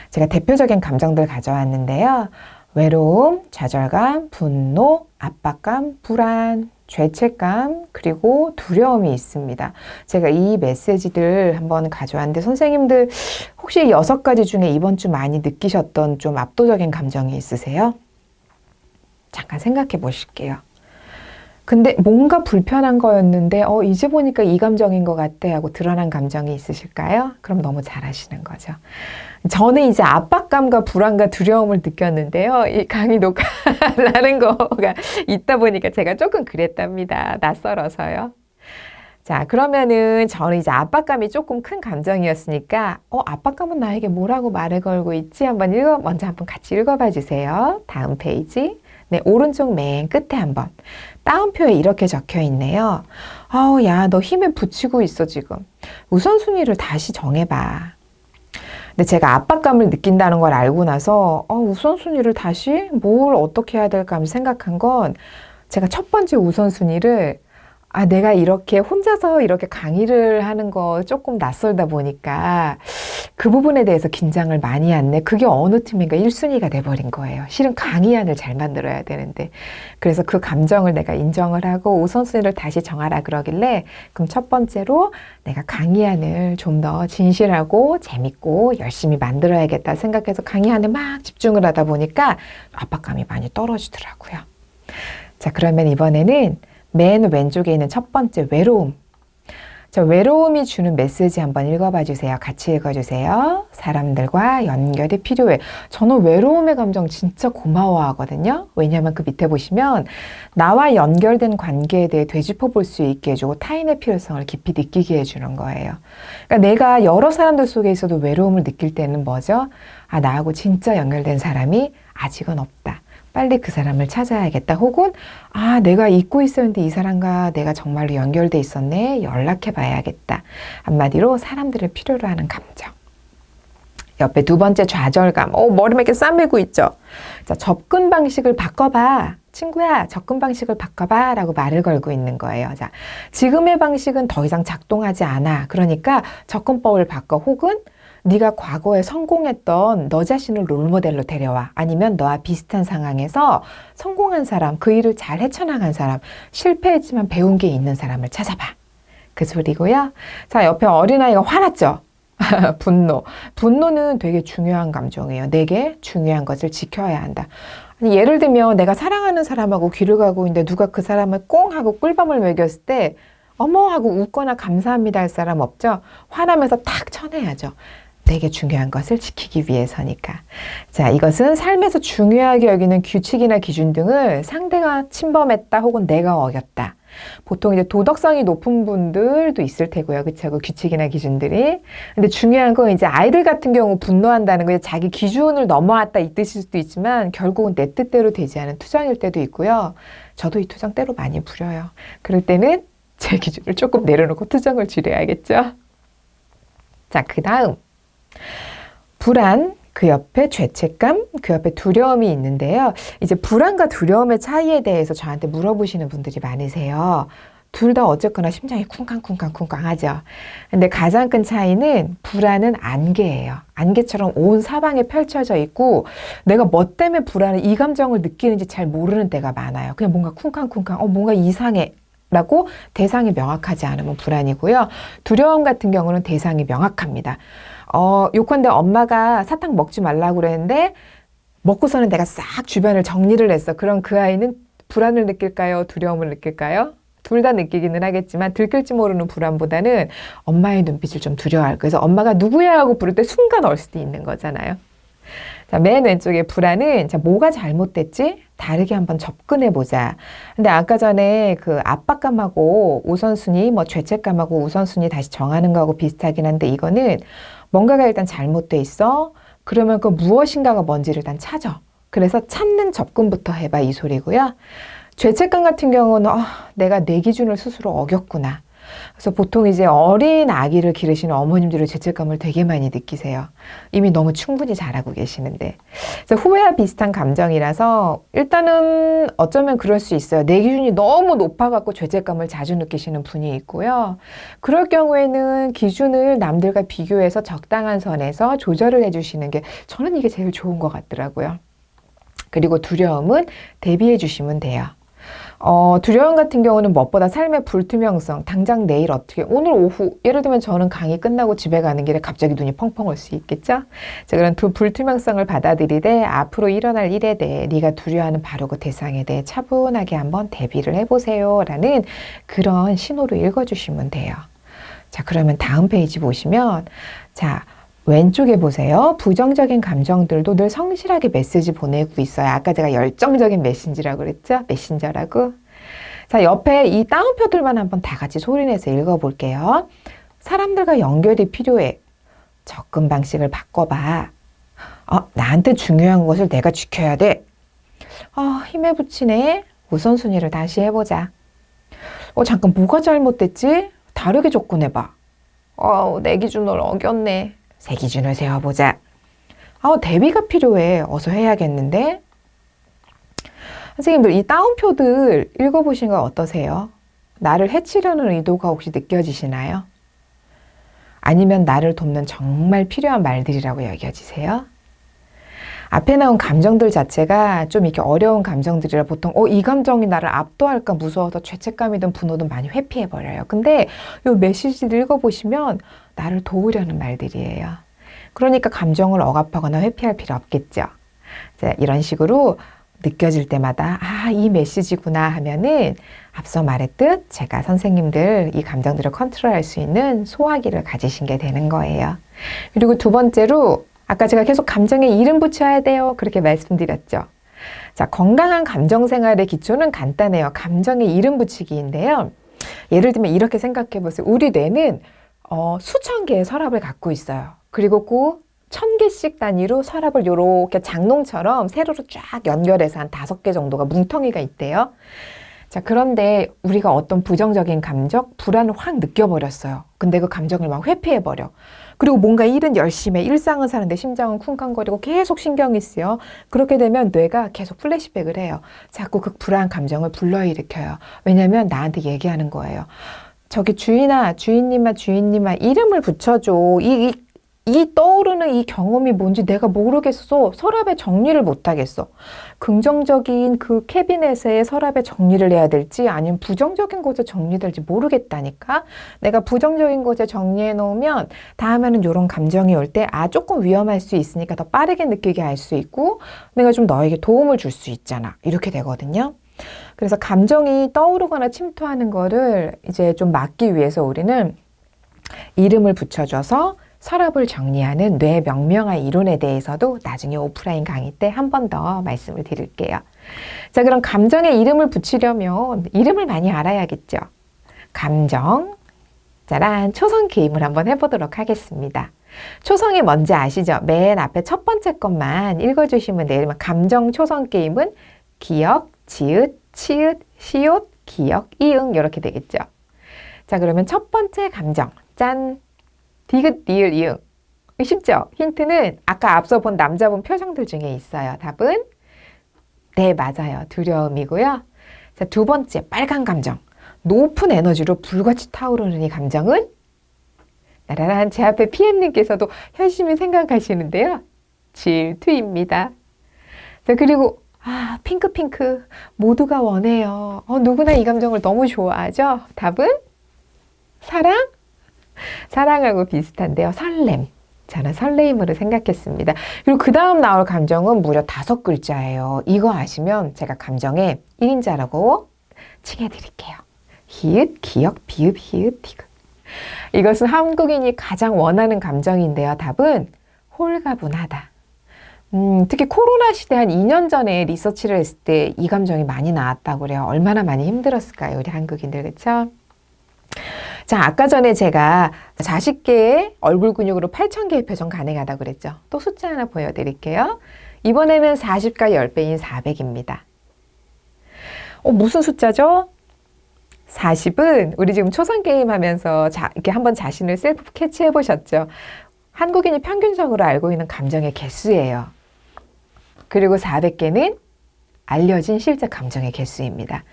제가 대표적인 감정들 가져왔는데요. 외로움, 좌절감, 분노, 압박감, 불안, 죄책감, 그리고 두려움이 있습니다. 제가 이 메시지들 한번 가져왔는데 선생님들 혹시 6가지 중에 이번 주 많이 느끼셨던 좀 압도적인 감정이 있으세요? 잠깐 생각해 보실게요. 근데 뭔가 불편한 거였는데 이제 보니까 이 감정인 것 같아 하고 드러난 감정이 있으실까요? 그럼 너무 잘하시는 거죠. 저는 이제 압박감과 불안과 두려움을 느꼈는데요. 이 강의 녹화라는 거가 있다 보니까 제가 조금 그랬답니다. 낯설어서요. 자, 그러면은 저는 이제 압박감이 조금 큰 감정이었으니까 압박감은 나에게 뭐라고 말을 걸고 있지? 먼저 한번 같이 읽어봐 주세요. 다음 페이지. 네, 오른쪽 맨 끝에 한번. 따옴표에 이렇게 적혀 있네요. 야, 너 힘에 부치고 있어, 지금. 우선순위를 다시 정해봐. 근데 제가 압박감을 느낀다는 걸 알고 나서 우선순위를 다시 뭘 어떻게 해야 될까 하면서 생각한 건 제가 첫 번째 우선순위를 내가 이렇게 혼자서 이렇게 강의를 하는 거 조금 낯설다 보니까 그 부분에 대해서 긴장을 많이 안 내. 그게 어느 팀인가 1순위가 돼버린 거예요. 실은 강의안을 잘 만들어야 되는데. 그래서 그 감정을 내가 인정을 하고 우선순위를 다시 정하라 그러길래 그럼 첫 번째로 내가 강의안을 좀 더 진실하고 재밌고 열심히 만들어야겠다 생각해서 강의안에 막 집중을 하다 보니까 압박감이 많이 떨어지더라고요. 자, 그러면 이번에는 맨 왼쪽에 있는 첫 번째 외로움. 저 외로움이 주는 메시지 한번 읽어봐 주세요. 같이 읽어주세요. 사람들과 연결이 필요해. 저는 외로움의 감정 진짜 고마워하거든요. 왜냐하면 그 밑에 보시면 나와 연결된 관계에 대해 되짚어 볼 수 있게 해주고 타인의 필요성을 깊이 느끼게 해주는 거예요. 그러니까 내가 여러 사람들 속에 있어도 외로움을 느낄 때는 뭐죠? 아, 나하고 진짜 연결된 사람이 아직은 없다. 빨리 그 사람을 찾아야겠다. 혹은 아, 내가 잊고 있었는데 이 사람과 내가 정말로 연결돼 있었네. 연락해 봐야겠다. 한마디로 사람들을 필요로 하는 감정. 옆에 두 번째 좌절감. 머리만 이렇게 싸매고 있죠. 자, 접근 방식을 바꿔봐. 친구야, 접근 방식을 바꿔봐 라고 말을 걸고 있는 거예요. 자, 지금의 방식은 더 이상 작동하지 않아. 그러니까 접근법을 바꿔. 혹은 네가 과거에 성공했던 너 자신을 롤모델로 데려와. 아니면 너와 비슷한 상황에서 성공한 사람, 그 일을 잘 헤쳐나간 사람, 실패했지만 배운 게 있는 사람을 찾아봐. 그 소리고요. 자, 옆에 어린아이가 화났죠? 분노. 분노는 되게 중요한 감정이에요. 내게 중요한 것을 지켜야 한다. 아니, 예를 들면 내가 사랑하는 사람하고 길을 가고 있는데 누가 그 사람을 꽁 하고 꿀밤을 먹였을 때 어머 하고 웃거나 감사합니다 할 사람 없죠? 화나면서 탁 쳐내야죠. 되게 중요한 것을 지키기 위해서니까. 자, 이것은 삶에서 중요하게 여기는 규칙이나 기준 등을 상대가 침범했다 혹은 내가 어겼다. 보통 이제 도덕성이 높은 분들도 있을 테고요. 그쵸? 그 규칙이나 기준들이. 근데 중요한 건 이제 아이들 같은 경우 분노한다는 거 자기 기준을 넘어왔다 이 뜻일 수도 있지만 결국은 내 뜻대로 되지 않은 투정일 때도 있고요. 저도 이 투정 때로 많이 부려요. 그럴 때는 제 기준을 조금 내려놓고 투정을 줄여야겠죠. 자, 그 다음. 불안, 그 옆에 죄책감, 그 옆에 두려움이 있는데요. 이제 불안과 두려움의 차이에 대해서 저한테 물어보시는 분들이 많으세요. 둘 다 어쨌거나 심장이 쿵쾅쿵쾅쿵쾅 하죠. 근데 가장 큰 차이는 불안은 안개예요. 안개처럼 온 사방에 펼쳐져 있고 내가 뭐 때문에 불안을 이 감정을 느끼는지 잘 모르는 때가 많아요. 그냥 뭔가 쿵쾅쿵쾅 뭔가 이상해 라고 대상이 명확하지 않으면 불안이고요. 두려움 같은 경우는 대상이 명확합니다. 요컨대 엄마가 사탕 먹지 말라고 그랬는데 먹고서는 내가 싹 주변을 정리를 했어. 그럼 그 아이는 불안을 느낄까요? 두려움을 느낄까요? 둘 다 느끼기는 하겠지만 들킬지 모르는 불안보다는 엄마의 눈빛을 좀 두려워할 거예요. 그래서 엄마가 누구야 하고 부를 때 순간 올 수도 있는 거잖아요. 자, 맨 왼쪽에 불안은 자, 뭐가 잘못됐지? 다르게 한번 접근해 보자. 근데 아까 전에 그 압박감하고 우선순위, 뭐 죄책감하고 우선순위 다시 정하는 거하고 비슷하긴 한데 이거는 뭔가가 일단 잘못돼 있어. 그러면 그 무엇인가가 뭔지를 일단 찾아. 그래서 찾는 접근부터 해봐 이 소리고요. 죄책감 같은 경우는 내가 내 기준을 스스로 어겼구나. 그래서 보통 이제 어린 아기를 기르시는 어머님들은 죄책감을 되게 많이 느끼세요. 이미 너무 충분히 잘하고 계시는데. 그래서 후회와 비슷한 감정이라서 일단은 어쩌면 그럴 수 있어요. 내 기준이 너무 높아갖고 죄책감을 자주 느끼시는 분이 있고요. 그럴 경우에는 기준을 남들과 비교해서 적당한 선에서 조절을 해주시는 게 저는 이게 제일 좋은 것 같더라고요. 그리고 두려움은 대비해 주시면 돼요. 두려움 같은 경우는 무엇보다 삶의 불투명성, 당장 내일 어떻게, 오늘 오후, 예를 들면 저는 강의 끝나고 집에 가는 길에 갑자기 눈이 펑펑 올 수 있겠죠? 자, 그런 불투명성을 받아들이되 앞으로 일어날 일에 대해 네가 두려워하는 바로 그 대상에 대해 차분하게 한번 대비를 해보세요 라는 그런 신호로 읽어주시면 돼요. 자, 그러면 다음 페이지 보시면 자, 왼쪽에 보세요. 부정적인 감정들도 늘 성실하게 메시지 보내고 있어요. 아까 제가 열정적인 메신저라고 그랬죠? 메신저라고. 자, 옆에 이 따옴표들만 한번 다 같이 소리내서 읽어볼게요. 사람들과 연결이 필요해. 접근 방식을 바꿔봐. 나한테 중요한 것을 내가 지켜야 돼. 힘에 부치네. 우선순위를 다시 해보자. 잠깐 뭐가 잘못됐지? 다르게 접근해봐. 내 기준을 어겼네. 새 기준을 세워보자. 대비가 필요해. 어서 해야겠는데? 선생님들 이 따옴표들 읽어보신 거 어떠세요? 나를 해치려는 의도가 혹시 느껴지시나요? 아니면 나를 돕는 정말 필요한 말들이라고 여겨지세요? 앞에 나온 감정들 자체가 좀 이렇게 어려운 감정들이라 보통 이 감정이 나를 압도할까 무서워서 죄책감이든 분노든 많이 회피해버려요. 근데 이 메시지를 읽어보시면 나를 도우려는 말들이에요. 그러니까 감정을 억압하거나 회피할 필요 없겠죠. 자, 이런 식으로 느껴질 때마다 이 메시지구나 하면은 앞서 말했듯 제가 선생님들 이 감정들을 컨트롤할 수 있는 소화기를 가지신 게 되는 거예요. 그리고 두 번째로 아까 제가 계속 감정에 이름 붙여야 돼요. 그렇게 말씀드렸죠. 자, 건강한 감정 생활의 기초는 간단해요. 감정에 이름 붙이기인데요. 예를 들면 이렇게 생각해 보세요. 우리 뇌는 수천 개의 서랍을 갖고 있어요. 그리고 그 1000개씩 단위로 서랍을 이렇게 장롱처럼 세로로 쫙 연결해서 한 5개 정도가 뭉텅이가 있대요. 자, 그런데 우리가 어떤 부정적인 감정, 불안을 확 느껴버렸어요. 근데 그 감정을 막 회피해버려. 그리고 뭔가 일은 열심히 해. 일상은 사는데 심장은 쿵쾅거리고 계속 신경이 쓰여. 그렇게 되면 뇌가 계속 플래시백을 해요. 자꾸 그 불안 감정을 불러일으켜요. 왜냐면 나한테 얘기하는 거예요. 저기 주인님아 이름을 붙여줘. 이 떠오르는 이 경험이 뭔지 내가 모르겠어. 서랍에 정리를 못하겠어. 긍정적인 그 캐비넷에 서랍에 정리를 해야 될지 아니면 부정적인 곳에 정리될지 모르겠다니까. 내가 부정적인 곳에 정리해 놓으면 다음에는 이런 감정이 올 때 조금 위험할 수 있으니까 더 빠르게 느끼게 할 수 있고 내가 좀 너에게 도움을 줄 수 있잖아. 이렇게 되거든요. 그래서 감정이 떠오르거나 침투하는 거를 이제 좀 막기 위해서 우리는 이름을 붙여줘서 서랍을 정리하는 뇌 명명화 이론에 대해서도 나중에 오프라인 강의 때 한 번 더 말씀을 드릴게요. 자, 그럼 감정에 이름을 붙이려면 이름을 많이 알아야겠죠. 감정, 짜란, 초성 게임을 한번 해보도록 하겠습니다. 초성이 뭔지 아시죠? 맨 앞에 첫 번째 것만 읽어주시면 돼요. 감정 초성 게임은 기역, 지읒, 치읒, 시옷, 기역, 이응 이렇게 되겠죠. 자, 그러면 첫 번째 감정, 짠! 디귿, 리을, 이응. 쉽죠? 힌트는 아까 앞서 본 남자분 표정들 중에 있어요. 답은 네, 맞아요. 두려움이고요. 자, 두 번째 빨간 감정. 높은 에너지로 불같이 타오르는 이 감정은 나라란 제 앞에 PM님께서도 열심히 생각하시는데요. 질투입니다. 자, 그리고 핑크 모두가 원해요. 누구나 이 감정을 너무 좋아하죠? 답은 사랑? 사랑하고 비슷한데요. 설렘. 저는 설레임으로 생각했습니다. 그리고 그 다음 나올 감정은 무려 5글자예요. 이거 아시면 제가 감정의 1인자라고 칭해드릴게요. 히읗, 기역, 비읍, 히읗, 디귿. 이것은 한국인이 가장 원하는 감정인데요. 답은 홀가분하다. 특히 코로나 시대 한 2년 전에 리서치를 했을 때 이 감정이 많이 나왔다고 그래요. 얼마나 많이 힘들었을까요? 우리 한국인들, 그렇죠? 자, 아까 전에 제가 40개의 얼굴 근육으로 8,000개의 표정 가능하다고 그랬죠. 또 숫자 하나 보여드릴게요. 이번에는 40과 10배인 400입니다. 무슨 숫자죠? 40은 우리 지금 초성 게임 하면서 이렇게 한번 자신을 셀프 캐치해 보셨죠? 한국인이 평균적으로 알고 있는 감정의 개수예요. 그리고 400개는 알려진 실제 감정의 개수입니다.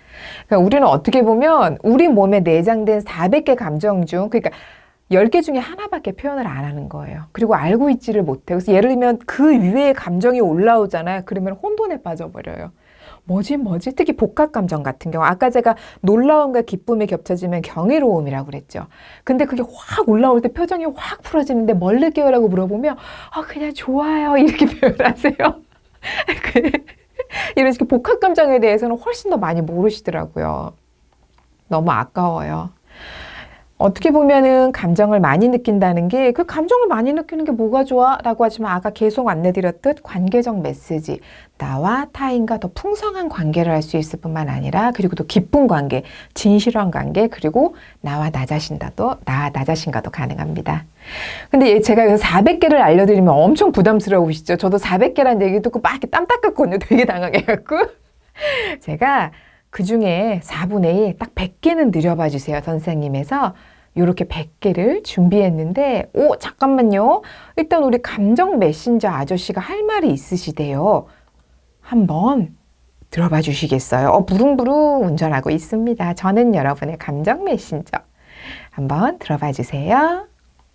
그러니까 우리는 어떻게 보면 우리 몸에 내장된 400개 감정 중, 그러니까 10개 중에 하나밖에 표현을 안 하는 거예요. 그리고 알고 있지를 못해요. 그래서 예를 들면 그 위에 감정이 올라오잖아요. 그러면 혼돈에 빠져버려요. 뭐지? 특히 복합 감정 같은 경우. 아까 제가 놀라움과 기쁨이 겹쳐지면 경이로움이라고 그랬죠. 근데 그게 확 올라올 때 표정이 확 풀어지는데 뭘 느껴요라고 물어보면 그냥 좋아요. 이렇게 표현하세요. 이런 식의 복합 감정에 대해서는 훨씬 더 많이 모르시더라고요. 너무 아까워요. 어떻게 보면은 감정을 많이 느낀다는 게 그 감정을 많이 느끼는 게 뭐가 좋아? 라고 하지만 아까 계속 안내드렸듯 관계적 메시지, 나와 타인과 더 풍성한 관계를 할 수 있을 뿐만 아니라 그리고 또 기쁜 관계, 진실한 관계, 그리고 나 자신과도 가능합니다. 근데 제가 여기서 400개를 알려드리면 엄청 부담스러우시죠? 저도 400개라는 얘기 듣고 막 이렇게 땀 닦았거든요. 되게 당황해갖고. 제가 그 중에 4분의 1, 딱 100개는 늘려봐 주세요, 선생님에서. 이렇게 100개를 준비했는데, 잠깐만요. 일단 우리 감정 메신저 아저씨가 할 말이 있으시대요. 한번 들어봐 주시겠어요? 부릉부릉 운전하고 있습니다. 저는 여러분의 감정 메신저. 한번 들어봐 주세요.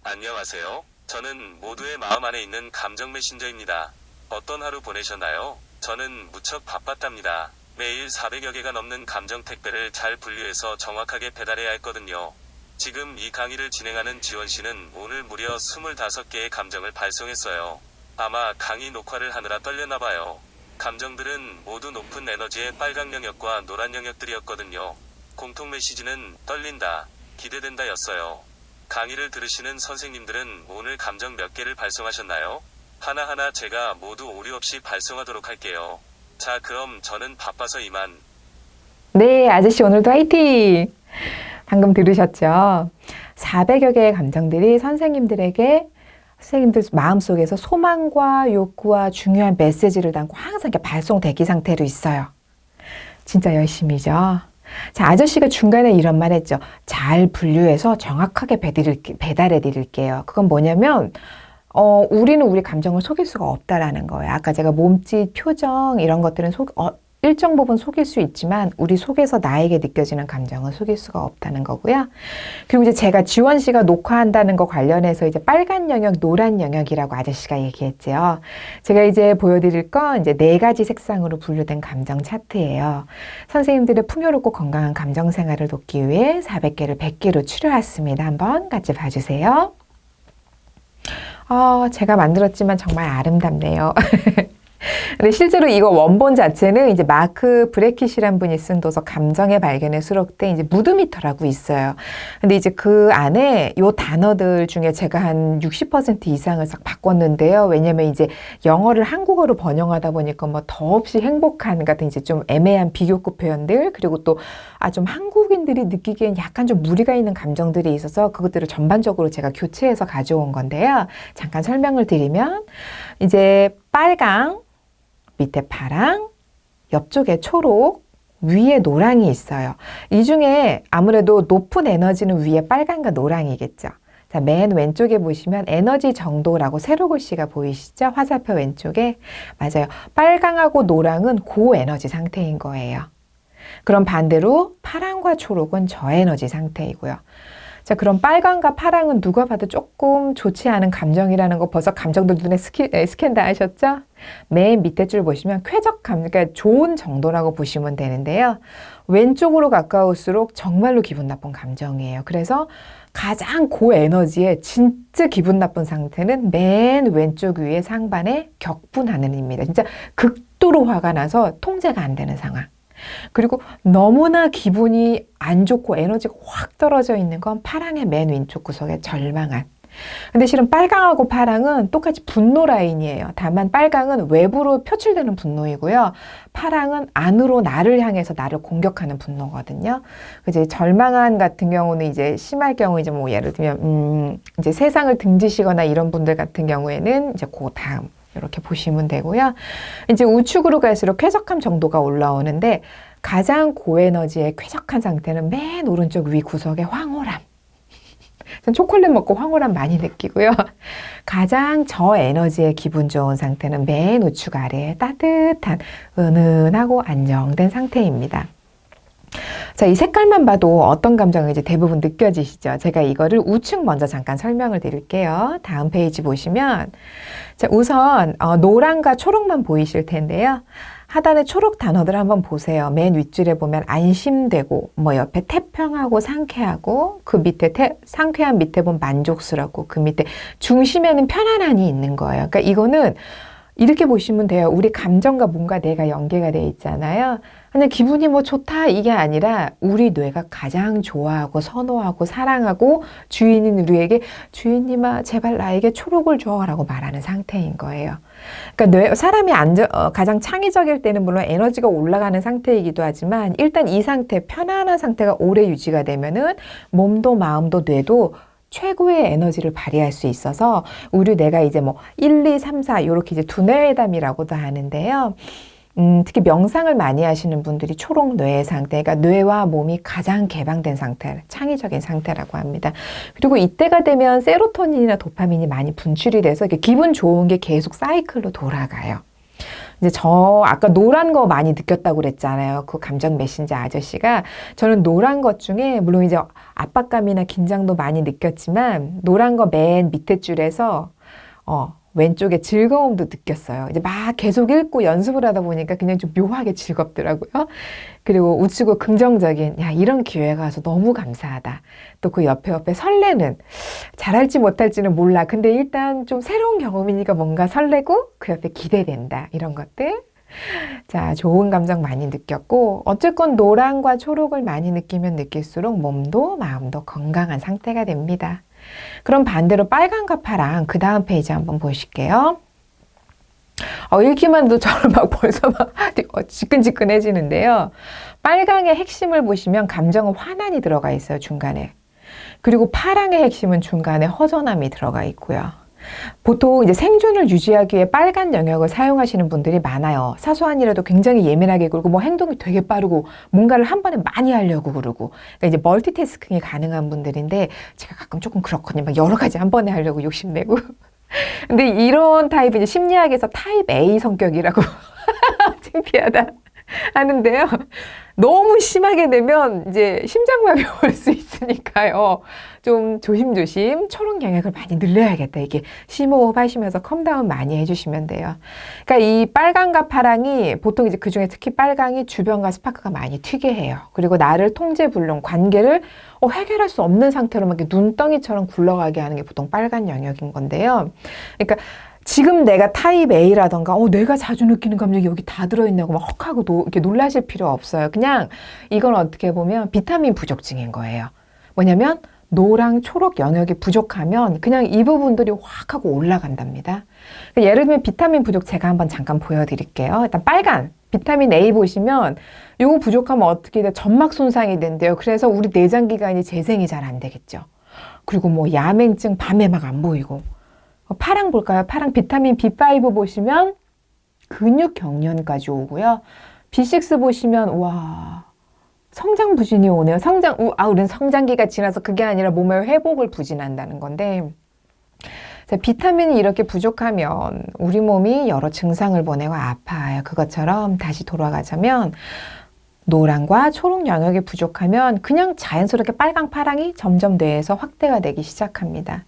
안녕하세요. 저는 모두의 마음 안에 있는 감정 메신저입니다. 어떤 하루 보내셨나요? 저는 무척 바빴답니다. 매일 400여 개가 넘는 감정 택배를 잘 분류해서 정확하게 배달해야 했거든요. 지금 이 강의를 진행하는 지원 씨는 오늘 무려 25개의 감정을 발송했어요. 아마 강의 녹화를 하느라 떨렸나 봐요. 감정들은 모두 높은 에너지의 빨강 영역과 노란 영역들이었거든요. 공통 메시지는 떨린다, 기대된다 였어요. 강의를 들으시는 선생님들은 오늘 감정 몇 개를 발송하셨나요? 하나하나 제가 모두 오류 없이 발송하도록 할게요. 자, 그럼 저는 바빠서 이만. 네, 아저씨 오늘도 화이팅! 방금 들으셨죠? 400여 개의 감정들이 선생님들 마음속에서 소망과 욕구와 중요한 메시지를 담고 항상 이렇게 발송 대기 상태로 있어요. 진짜 열심히죠? 자, 아저씨가 중간에 이런 말 했죠. 잘 분류해서 정확하게 배달해 드릴게요. 그건 뭐냐면, 우리는 우리 감정을 속일 수가 없다라는 거예요. 아까 제가 몸짓, 표정, 이런 것들은 일정 부분 속일 수 있지만 우리 속에서 나에게 느껴지는 감정은 속일 수가 없다는 거고요. 그리고 이제 제가 지원 씨가 녹화한다는 거 관련해서 이제 빨간 영역, 노란 영역이라고 아저씨가 얘기했죠. 제가 이제 보여드릴 건 이제 4가지 색상으로 분류된 감정 차트예요. 선생님들의 풍요롭고 건강한 감정 생활을 돕기 위해 400개를 100개로 추려왔습니다. 한번 같이 봐주세요. 제가 만들었지만 정말 아름답네요. 근데 실제로 이거 원본 자체는 이제 마크 브레킷이란 분이 쓴 도서 감정의 발견에 수록된 이제 무드미터라고 있어요. 근데 이제 그 안에 요 단어들 중에 제가 한 60% 이상을 싹 바꿨는데요. 왜냐면 이제 영어를 한국어로 번역하다 보니까 뭐 더없이 행복한 같은 이제 좀 애매한 비교급 표현들, 그리고 또 좀 한국인들이 느끼기엔 약간 좀 무리가 있는 감정들이 있어서 그것들을 전반적으로 제가 교체해서 가져온 건데요. 잠깐 설명을 드리면 이제 빨강, 밑에 파랑, 옆쪽에 초록, 위에 노랑이 있어요. 이 중에 아무래도 높은 에너지는 위에 빨강과 노랑이겠죠. 자, 맨 왼쪽에 보시면 에너지 정도라고 세로 글씨가 보이시죠? 화살표 왼쪽에. 맞아요. 빨강하고 노랑은 고에너지 상태인 거예요. 그럼 반대로 파랑과 초록은 저에너지 상태이고요. 자, 그럼 빨강과 파랑은 누가 봐도 조금 좋지 않은 감정이라는 거 벌써 감정들 눈에 스캔 다 하셨죠? 맨 밑에 줄 보시면 쾌적감, 그러니까 좋은 정도라고 보시면 되는데요. 왼쪽으로 가까울수록 정말로 기분 나쁜 감정이에요. 그래서 가장 고에너지의 진짜 기분 나쁜 상태는 맨 왼쪽 위에 상반에 격분하는입니다. 진짜 극도로 화가 나서 통제가 안 되는 상황. 그리고 너무나 기분이 안 좋고 에너지가 확 떨어져 있는 건 파랑의 맨 왼쪽 구석에 절망한. 근데 실은 빨강하고 파랑은 똑같이 분노 라인이에요. 다만 빨강은 외부로 표출되는 분노이고요. 파랑은 안으로 나를 향해서 나를 공격하는 분노거든요. 이제 절망한 같은 경우는 이제 심할 경우 이제 뭐 예를 들면 이제 세상을 등지시거나 이런 분들 같은 경우에는 이제 그 다음 이렇게 보시면 되고요. 이제 우측으로 갈수록 쾌적함 정도가 올라오는데 가장 고에너지의 쾌적한 상태는 맨 오른쪽 위 구석에 황홀함. 전 초콜릿 먹고 황홀함 많이 느끼고요. 가장 저에너지의 기분 좋은 상태는 맨 우측 아래에 따뜻한 은은하고 안정된 상태입니다. 자, 이 색깔만 봐도 어떤 감정인지 대부분 느껴지시죠? 제가 이거를 우측 먼저 잠깐 설명을 드릴게요. 다음 페이지 보시면 자, 우선 노랑과 초록만 보이실 텐데요. 하단에 초록 단어들 한번 보세요. 맨 윗줄에 보면 안심되고 뭐 옆에 태평하고 상쾌하고 그 밑에 상쾌한 밑에 보면 만족스럽고 그 밑에 중심에는 편안함이 있는 거예요. 그러니까 이거는 이렇게 보시면 돼요. 우리 감정과 뭔가 뇌가 연계가 돼 있잖아요. 그냥 기분이 뭐 좋다 이게 아니라 우리 뇌가 가장 좋아하고 선호하고 사랑하고 주인인 우리에게 주인님아 제발 나에게 초록을 줘라고 말하는 상태인 거예요. 그러니까 사람이 가장 창의적일 때는 물론 에너지가 올라가는 상태이기도 하지만 일단 이 상태 편안한 상태가 오래 유지가 되면은 몸도 마음도 뇌도 최고의 에너지를 발휘할 수 있어서 우리 뇌가 이제 뭐 1, 2, 3, 4 이렇게 이제 두뇌회담이라고도 하는데요. 특히 명상을 많이 하시는 분들이 초록 뇌의 상태, 그러니까 뇌와 몸이 가장 개방된 상태, 창의적인 상태라고 합니다. 그리고 이때가 되면 세로토닌이나 도파민이 많이 분출이 돼서 이렇게 기분 좋은 게 계속 사이클로 돌아가요. 이제 저 아까 노란 거 많이 느꼈다고 그랬잖아요. 그 감정 메신저 아저씨가. 저는 노란 것 중에 물론 이제 압박감이나 긴장도 많이 느꼈지만 노란 거 맨 밑에 줄에서 왼쪽에 즐거움도 느꼈어요. 이제 막 계속 읽고 연습을 하다 보니까 그냥 좀 묘하게 즐겁더라고요. 그리고 우측으로 긍정적인, 야, 이런 기회가 와서 너무 감사하다. 또 그 옆에 설레는, 잘할지 못할지는 몰라. 근데 일단 좀 새로운 경험이니까 뭔가 설레고 그 옆에 기대된다. 이런 것들. 자, 좋은 감정 많이 느꼈고, 어쨌건 노랑과 초록을 많이 느끼면 느낄수록 몸도 마음도 건강한 상태가 됩니다. 그럼 반대로 빨간과 파랑 그 다음 페이지 한번 보실게요. 읽기만 해도 저는 막 벌써 막 지끈지끈해지는데요. 빨강의 핵심을 보시면 감정은 환한이 들어가 있어요, 중간에. 그리고 파랑의 핵심은 중간에 허전함이 들어가 있고요. 보통 이제 생존을 유지하기 위해 빨간 영역을 사용하시는 분들이 많아요. 사소한 일에도 굉장히 예민하게 굴고 뭐 행동이 되게 빠르고 뭔가를 한 번에 많이 하려고 그러고 그러니까 이제 멀티태스킹이 가능한 분들인데 제가 가끔 조금 그렇거든요. 막 여러 가지 한 번에 하려고 욕심내고. 근데 이런 타입이 이제 심리학에서 타입 A 성격이라고 창피하다 하는데요. 너무 심하게 되면 이제 심장마비 올 수 있으니까요. 좀 조심조심 초록 영역을 많이 늘려야겠다. 이게 심호흡 하시면서 컴다운 많이 해주시면 돼요. 그러니까 이 빨강과 파랑이 보통 이제 그중에 특히 빨강이 주변과 스파크가 많이 튀게 해요. 그리고 나를 통제불능, 관계를 해결할 수 없는 상태로 막 이렇게 눈덩이처럼 굴러가게 하는 게 보통 빨간 영역인 건데요. 그러니까 지금 내가 타입 A라던가, 내가 자주 느끼는 감정이 여기 다 들어있냐고 막 헉하고 이렇게 놀라실 필요 없어요. 그냥 이건 어떻게 보면 비타민 부족증인 거예요. 뭐냐면 노랑 초록 영역이 부족하면 그냥 이 부분들이 확 하고 올라간답니다. 예를 들면 비타민 부족 제가 한번 잠깐 보여드릴게요. 일단 빨간 비타민 A 보시면 요거 부족하면 어떻게 돼? 점막 손상이 된대요. 그래서 우리 내장기관이 재생이 잘 안 되겠죠. 그리고 뭐 야맹증 밤에 막 안 보이고. 파랑 볼까요? 파랑 비타민 B5 보시면 근육 경련까지 오고요. B6 보시면 와 성장 부진이 오네요. 우리는 성장기가 지나서 그게 아니라 몸의 회복을 부진한다는 건데 자, 비타민이 이렇게 부족하면 우리 몸이 여러 증상을 보내고 아파요. 그것처럼 다시 돌아가자면 노랑과 초록 영역이 부족하면 그냥 자연스럽게 빨강 파랑이 점점 뇌에서 확대가 되기 시작합니다.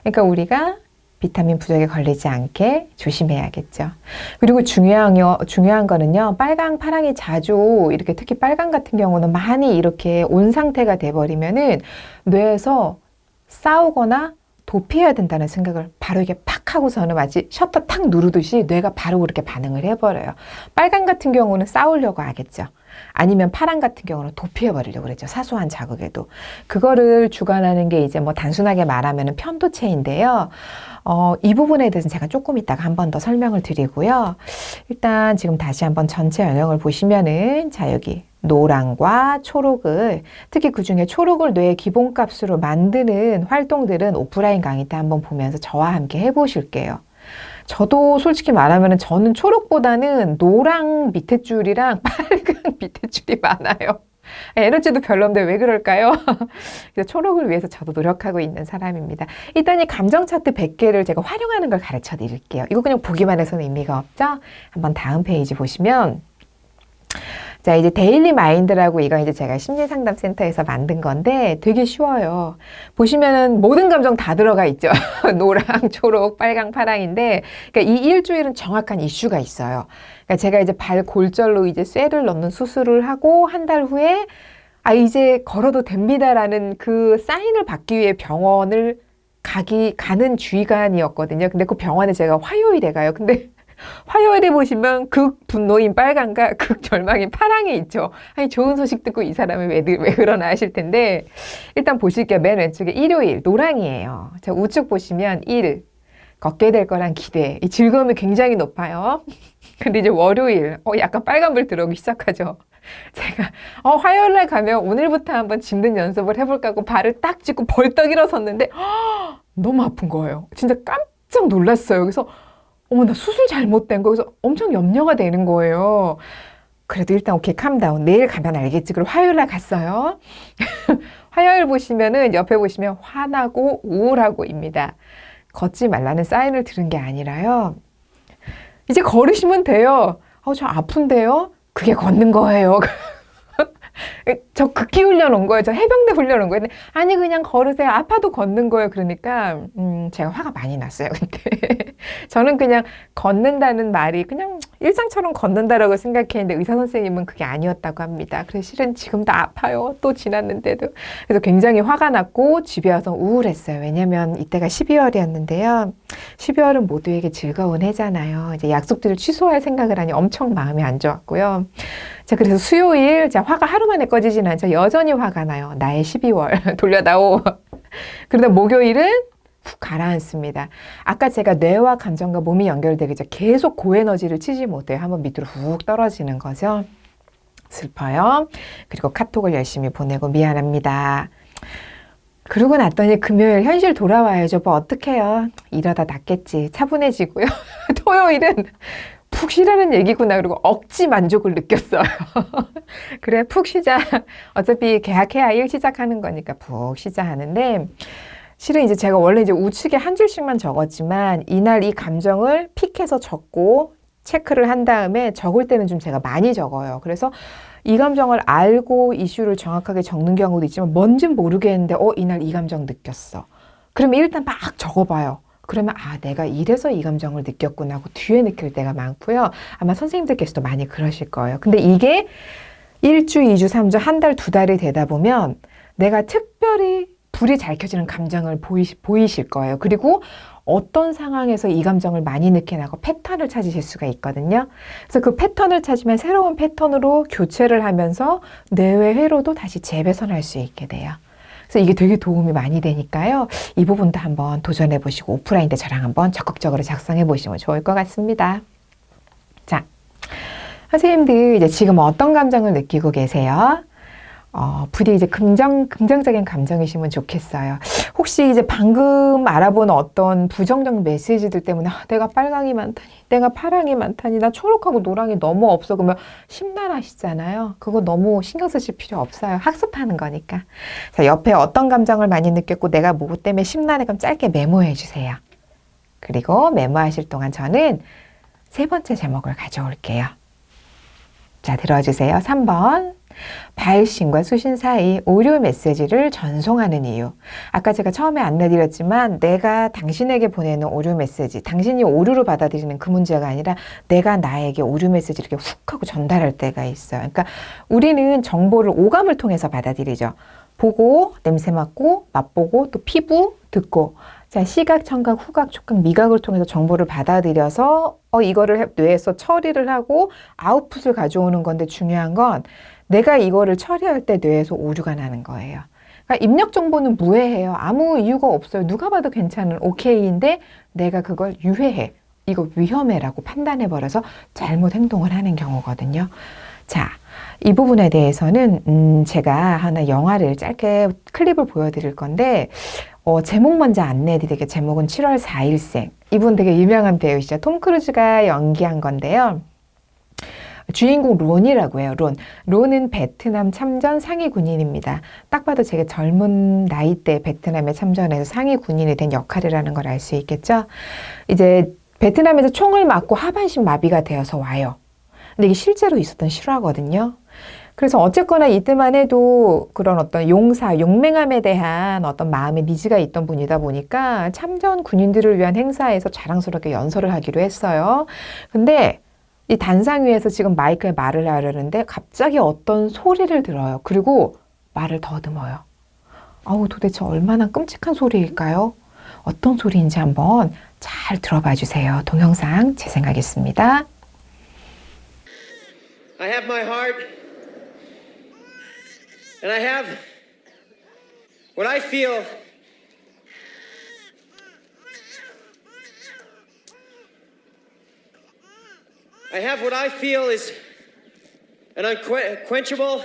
그러니까 우리가 비타민 부족에 걸리지 않게 조심해야겠죠. 그리고 중요한 거는요. 빨강, 파랑이 자주 이렇게 특히 빨강 같은 경우는 많이 이렇게 온 상태가 돼버리면은 뇌에서 싸우거나 도피해야 된다는 생각을 바로 이게 팍 하고서는 마치 셔터 탁 누르듯이 뇌가 바로 그렇게 반응을 해버려요. 빨강 같은 경우는 싸우려고 하겠죠. 아니면 파랑 같은 경우는 도피해버리려고 그랬죠. 사소한 자극에도. 그거를 주관하는 게 이제 뭐 단순하게 말하면 편도체인데요. 이 부분에 대해서는 제가 조금 이따가 한 번 더 설명을 드리고요. 일단 지금 다시 한번 전체 영역을 보시면은 자 여기 노랑과 초록을 특히 그중에 초록을 뇌의 기본값으로 만드는 활동들은 오프라인 강의 때 한번 보면서 저와 함께 해보실게요. 저도 솔직히 말하면 저는 초록보다는 노랑 밑에 줄이랑 빨강 밑에 줄이 많아요. 에너지도 별론데 왜 그럴까요? 그래서 초록을 위해서 저도 노력하고 있는 사람입니다. 일단 이 감정 차트 100개를 제가 활용하는 걸 가르쳐 드릴게요. 이거 그냥 보기만 해서는 의미가 없죠? 한번 다음 페이지 보시면 자, 이제 데일리 마인드라고 이건 이제 제가 심리상담센터에서 만든 건데 되게 쉬워요. 보시면은 모든 감정 다 들어가 있죠. 노랑, 초록, 빨강, 파랑인데 그러니까 이 일주일은 정확한 이슈가 있어요. 그러니까 제가 이제 발 골절로 이제 쇠를 넣는 수술을 하고 한 달 후에 이제 걸어도 됩니다라는 그 사인을 받기 위해 병원을 가는 주의관이었거든요. 근데 그 병원에 제가 화요일에 가요. 근데 화요일에 보시면 극 분노인 빨강과 극 절망인 파랑이 있죠. 아니 좋은 소식 듣고 이 사람이 왜 그러나 하실 텐데 일단 보실게요. 맨 왼쪽에 일요일 노랑이에요. 자 우측 보시면 일 걷게 될 거란 기대. 이 즐거움이 굉장히 높아요. 근데 이제 월요일 약간 빨간불 들어오기 시작하죠. 제가 화요일날 가면 오늘부터 한번 짚는 연습을 해볼까 하고 발을 딱 짚고 벌떡 일어섰는데 너무 아픈 거예요. 진짜 깜짝 놀랐어요. 그래서 나 수술 잘못된 거. 그래서 엄청 염려가 되는 거예요. 그래도 일단 오케이 캄다운. 내일 가면 알겠지. 그리고 화요일날 갔어요. 화요일 보시면은 옆에 보시면 화나고 우울하고입니다. 걷지 말라는 사인을 들은 게 아니라요. 이제 걸으시면 돼요. 저 아픈데요? 그게 걷는 거예요. 저 극기 훈련온 거예요. 저 해병대 훈련온 거예요. 근데 아니 그냥 걸으세요. 아파도 걷는 거예요. 그러니까 제가 화가 많이 났어요. 근데 저는 그냥 걷는다는 말이 그냥 일상처럼 걷는다라고 생각했는데 의사 선생님은 그게 아니었다고 합니다. 그래서 실은 지금도 아파요. 또 지났는데도. 그래서 굉장히 화가 났고 집에 와서 우울했어요. 왜냐면 이때가 12월이었는데요. 12월은 모두에게 즐거운 해잖아요. 이제 약속들을 취소할 생각을 하니 엄청 마음이 안 좋았고요. 자, 그래서 수요일, 자, 화가 하루 만에 꺼지진 않죠. 여전히 화가 나요. 나의 12월. 돌려다오. 그러다 목요일은 훅 가라앉습니다. 아까 제가 뇌와 감정과 몸이 연결되겠죠. 계속 고에너지를 치지 못해요. 한번 밑으로 훅 떨어지는 거죠. 슬퍼요. 그리고 카톡을 열심히 보내고 미안합니다. 그러고 났더니 금요일 현실 돌아와야죠. 뭐 어떡해요. 이러다 낫겠지. 차분해지고요. 토요일은 푹 쉬라는 얘기구나. 그리고 억지 만족을 느꼈어요. 그래, 푹 쉬자. 어차피 계약해야 일 시작하는 거니까 푹 쉬자 하는데, 실은 이제 제가 원래 이제 우측에 한 줄씩만 적었지만, 이날 이 감정을 픽해서 적고, 체크를 한 다음에 적을 때는 좀 제가 많이 적어요. 그래서 이 감정을 알고 이슈를 정확하게 적는 경우도 있지만, 뭔진 모르겠는데, 이날 이 감정 느꼈어. 그러면 일단 막 적어봐요. 그러면 내가 이래서 이 감정을 느꼈구나 하고 뒤에 느낄 때가 많고요. 아마 선생님들께서도 많이 그러실 거예요. 근데 이게 1주, 2주, 3주, 한 달, 두 달이 되다 보면 내가 특별히 불이 잘 켜지는 감정을 보이실 거예요. 그리고 어떤 상황에서 이 감정을 많이 느끼나고 패턴을 찾으실 수가 있거든요. 그래서 그 패턴을 찾으면 새로운 패턴으로 교체를 하면서 내외 회로도 다시 재배선할 수 있게 돼요. 그래서 이게 되게 도움이 많이 되니까요. 이 부분도 한번 도전해 보시고 오프라인 때 저랑 한번 적극적으로 작성해 보시면 좋을 것 같습니다. 자, 선생님들 이제 지금 어떤 감정을 느끼고 계세요? 부디 이제 긍정적인 감정이시면 좋겠어요. 혹시 이제 방금 알아본 어떤 부정적 메시지들 때문에 내가 빨강이 많다니, 내가 파랑이 많다니, 나 초록하고 노랑이 너무 없어. 그러면 심란하시잖아요. 그거 너무 신경 쓰실 필요 없어요. 학습하는 거니까. 자, 옆에 어떤 감정을 많이 느꼈고 내가 뭐 때문에 심란해 그럼 짧게 메모해 주세요. 그리고 메모하실 동안 저는 세 번째 제목을 가져올게요. 자, 들어주세요. 3번. 발신과 수신 사이 오류 메시지를 전송하는 이유. 아까 제가 처음에 안내드렸지만 내가 당신에게 보내는 오류 메시지, 당신이 오류로 받아들이는 그 문제가 아니라 내가 나에게 오류 메시지를 이렇게 훅 하고 전달할 때가 있어요. 그러니까 우리는 정보를 오감을 통해서 받아들이죠. 보고, 냄새 맡고, 맛보고, 또 피부, 듣고. 자, 시각, 청각, 후각, 촉각, 미각을 통해서 정보를 받아들여서 이거를 뇌에서 처리를 하고 아웃풋을 가져오는 건데 중요한 건 내가 이거를 처리할 때 뇌에서 오류가 나는 거예요. 그러니까 입력 정보는 무해해요. 아무 이유가 없어요. 누가 봐도 괜찮은 오케이인데 내가 그걸 유해해. 이거 위험해라고 판단해버려서 잘못 행동을 하는 경우거든요. 자, 이 부분에 대해서는 제가 하나 영화를 짧게 클립을 보여드릴 건데 제목 먼저 안내해드릴게요. 제목은 7월 4일생. 이분 되게 유명한 배우시죠. 톰 크루즈가 연기한 건데요. 주인공 론이라고 해요. 론은 베트남 참전 상위 군인입니다. 딱 봐도 제가 젊은 나이 때 베트남에 참전해서 상위 군인이 된 역할이라는 걸 알 수 있겠죠. 이제 베트남에서 총을 맞고 하반신 마비가 되어서 와요. 근데 이게 실제로 있었던 실화거든요. 그래서 어쨌거나 이때만 해도 그런 어떤 용맹함에 대한 어떤 마음의 니즈가 있던 분이다 보니까 참전 군인들을 위한 행사에서 자랑스럽게 연설을 하기로 했어요. 근데 이 단상 위에서 지금 마이크에 말을 하려는데 갑자기 어떤 소리를 들어요. 그리고 말을 더듬어요. 도대체 얼마나 끔찍한 소리일까요? 어떤 소리인지 한번 잘 들어봐 주세요. 동영상 재생하겠습니다. I have my heart, and I have what I feel. I have what I feel is an unquenchable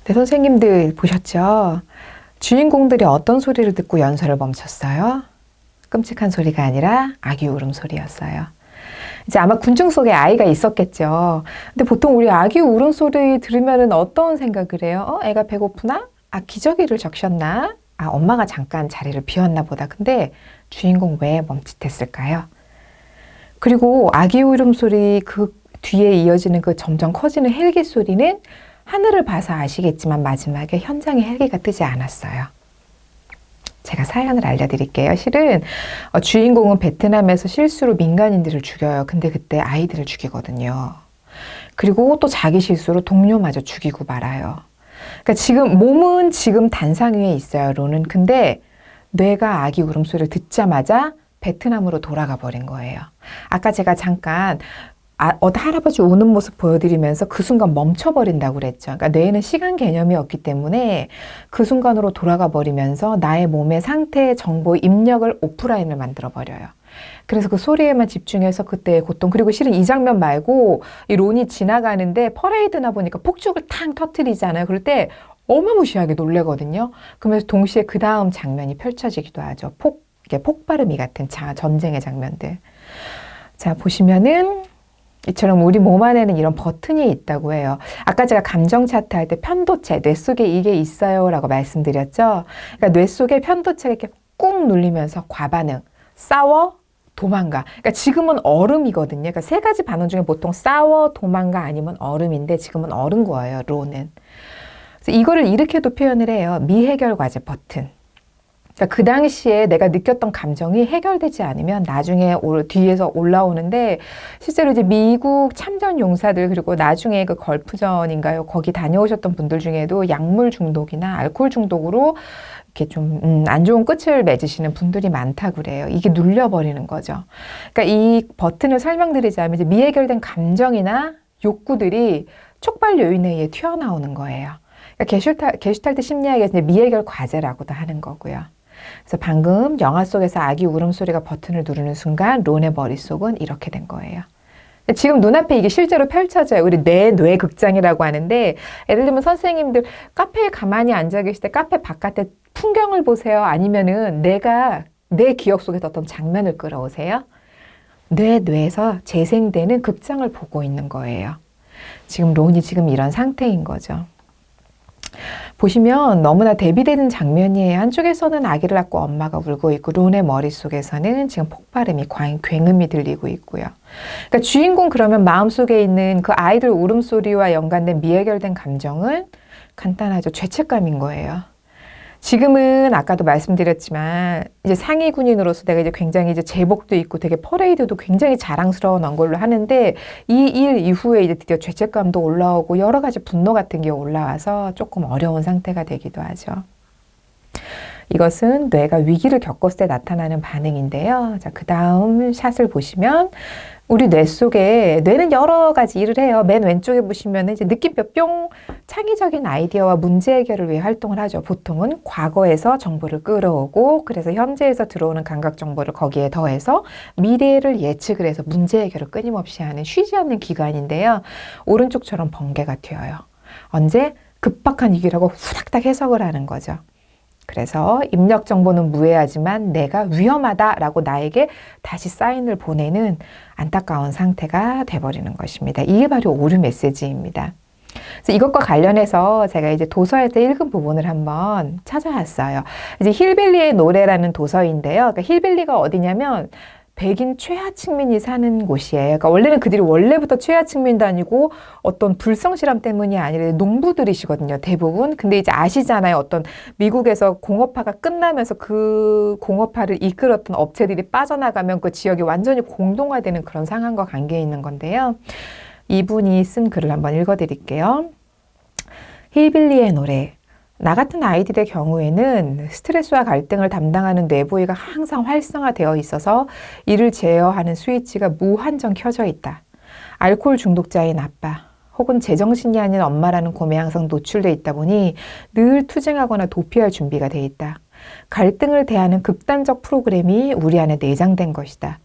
네, 선생님들 보셨죠? 주인공들이 어떤 소리를 듣고 연설을 멈췄어요? 끔찍한 소리가 아니라 아기 울음소리였어요. 이제 아마 군중 속에 아이가 있었겠죠. 근데 보통 우리 아기 울음소리 들으면 어떤 생각을 해요? 애가 배고프나? 기저귀를 적셨나? 엄마가 잠깐 자리를 비웠나 보다. 근데 주인공 왜 멈칫했을까요? 그리고 아기 울음소리 그 뒤에 이어지는 그 점점 커지는 헬기 소리는 하늘을 봐서 아시겠지만 마지막에 현장에 헬기가 뜨지 않았어요. 제가 사연을 알려드릴게요. 실은 주인공은 베트남에서 실수로 민간인들을 죽여요. 근데 그때 아이들을 죽이거든요. 그리고 또 자기 실수로 동료마저 죽이고 말아요. 그러니까 지금 몸은 지금 단상 위에 있어요. 론은. 근데 뇌가 아기 울음소리를 듣자마자 베트남으로 돌아가 버린 거예요. 아까 제가 잠깐 할아버지 우는 모습 보여드리면서 그 순간 멈춰버린다고 그랬죠. 그러니까 뇌에는 시간 개념이 없기 때문에 그 순간으로 돌아가 버리면서 나의 몸의 상태, 정보, 입력을 오프라인을 만들어버려요. 그래서 그 소리에만 집중해서 그때의 고통, 그리고 실은 이 장면 말고 이 론이 지나가는데 퍼레이드나 보니까 폭죽을 탕 터뜨리잖아요. 그럴 때 어마무시하게 놀래거든요. 그러면서 동시에 그 다음 장면이 펼쳐지기도 하죠. 이게 폭발음이 같은 전쟁의 장면들. 자, 보시면은 이처럼 우리 몸 안에는 이런 버튼이 있다고 해요. 아까 제가 감정 차트 할 때 편도체, 뇌 속에 이게 있어요 라고 말씀드렸죠. 그러니까 뇌 속에 편도체가 이렇게 꾹 눌리면서 과반응, 싸워, 도망가. 그러니까 지금은 얼음이거든요. 그러니까 세 가지 반응 중에 보통 싸워, 도망가 아니면 얼음인데 지금은 얼은 거예요, 론은. 그래서 이거를 이렇게도 표현을 해요. 미해결 과제 버튼. 그러니까 그 당시에 내가 느꼈던 감정이 해결되지 않으면 나중에 뒤에서 올라오는데 실제로 이제 미국 참전 용사들 그리고 나중에 그 걸프전인가요? 거기 다녀오셨던 분들 중에도 약물 중독이나 알코올 중독으로 이렇게 좀 안 좋은 끝을 맺으시는 분들이 많다고 그래요. 이게 눌려버리는 거죠. 그러니까 이 버튼을 설명드리자면 이제 미해결된 감정이나 욕구들이 촉발 요인에 의해 튀어나오는 거예요. 그러니까 게슈탈트 심리학에서 이제 미해결 과제라고도 하는 거고요. 그래서 방금 영화 속에서 아기 울음소리가 버튼을 누르는 순간 론의 머릿속은 이렇게 된 거예요. 지금 눈앞에 이게 실제로 펼쳐져요. 우리 뇌 극장이라고 하는데 예를 들면 선생님들 카페에 가만히 앉아 계실 때 카페 바깥에 풍경을 보세요. 아니면은 내 기억 속에서 어떤 장면을 끌어오세요. 뇌에서 재생되는 극장을 보고 있는 거예요. 지금 론이 지금 이런 상태인 거죠. 보시면 너무나 대비되는 장면이에요. 한쪽에서는 아기를 낳고 엄마가 울고 있고 론의 머릿속에서는 지금 폭발음이 굉음이 들리고 있고요. 그러니까 주인공 그러면 마음속에 있는 그 아이들 울음소리와 연관된 미해결된 감정은 간단하죠. 죄책감인 거예요. 지금은 아까도 말씀드렸지만 이제 상위 군인으로서 내가 이제 굉장히 이제 제복도 있고 되게 퍼레이드도 굉장히 자랑스러운 얼굴로 하는데 이 일 이후에 이제 드디어 죄책감도 올라오고 여러 가지 분노 같은 게 올라와서 조금 어려운 상태가 되기도 하죠. 이것은 뇌가 위기를 겪었을 때 나타나는 반응인데요. 자, 그 다음 샷을 보시면 우리 뇌 속에 뇌는 여러 가지 일을 해요. 맨 왼쪽에 보시면 이제 느낌표 뿅 창의적인 아이디어와 문제 해결을 위해 활동을 하죠. 보통은 과거에서 정보를 끌어오고 그래서 현재에서 들어오는 감각 정보를 거기에 더해서 미래를 예측을 해서 문제 해결을 끊임없이 하는 쉬지 않는 기관인데요. 오른쪽처럼 번개가 튀어요. 언제? 급박한 위기라고 후닥닥 해석을 하는 거죠. 그래서 입력 정보는 무해하지만 내가 위험하다라고 나에게 다시 사인을 보내는 안타까운 상태가 돼버리는 것입니다. 이게 바로 오류 메시지입니다. 그래서 이것과 관련해서 제가 이제 도서에서 읽은 부분을 한번 찾아왔어요. 이제 힐빌리의 노래라는 도서인데요. 그러니까 힐빌리가 어디냐면 백인 최하층민이 사는 곳이에요. 그러니까 원래는 그들이 원래부터 최하층민도 아니고 어떤 불성실함 때문이 아니라 농부들이시거든요. 대부분. 근데 이제 아시잖아요. 어떤 미국에서 공업화가 끝나면서 그 공업화를 이끌었던 업체들이 빠져나가면 그 지역이 완전히 공동화되는 그런 상황과 관계에 있는 건데요. 이분이 쓴 글을 한번 읽어드릴게요. 힐빌리의 노래. 나 같은 아이들의 경우에는 스트레스와 갈등을 담당하는 뇌부위가 항상 활성화되어 있어서 이를 제어하는 스위치가 무한정 켜져 있다. 알코올 중독자인 아빠 혹은 제정신이 아닌 엄마라는 고민에 항상 노출돼 있다 보니 늘 투쟁하거나 도피할 준비가 돼 있다. 갈등을 대하는 극단적 프로그램이 우리 안에 내장된 것이다.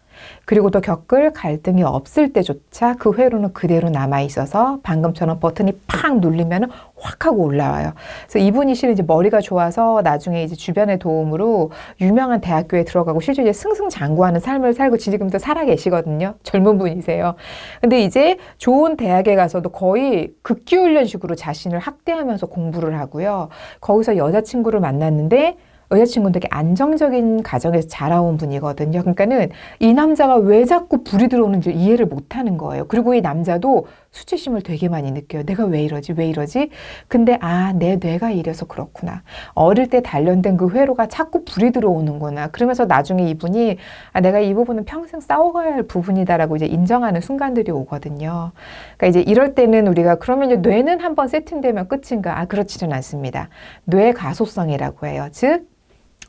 그리고 또 겪을 갈등이 없을 때조차 그 회로는 그대로 남아있어서 방금처럼 버튼이 팍 눌리면 확 하고 올라와요. 그래서 이분이 실은 이제 머리가 좋아서 나중에 이제 주변의 도움으로 유명한 대학교에 들어가고 실제 이제 승승장구하는 삶을 살고 지금도 살아 계시거든요. 젊은 분이세요. 근데 이제 좋은 대학에 가서도 거의 극기훈련식으로 자신을 학대하면서 공부를 하고요. 거기서 여자친구를 만났는데 여자친구는 되게 안정적인 가정에서 자라온 분이거든요. 그러니까는 이 남자가 왜 자꾸 불이 들어오는지 이해를 못하는 거예요. 그리고 이 남자도 수치심을 되게 많이 느껴요. 내가 왜 이러지? 왜 이러지? 근데 내 뇌가 이래서 그렇구나. 어릴 때 단련된 그 회로가 자꾸 불이 들어오는구나. 그러면서 나중에 이분이 내가 이 부분은 평생 싸워가야 할 부분이다라고 이제 인정하는 순간들이 오거든요. 그러니까 이제 이럴 때는 우리가 그러면 이제 뇌는 한번 세팅되면 끝인가? 그렇지는 않습니다. 뇌 가소성이라고 해요. 즉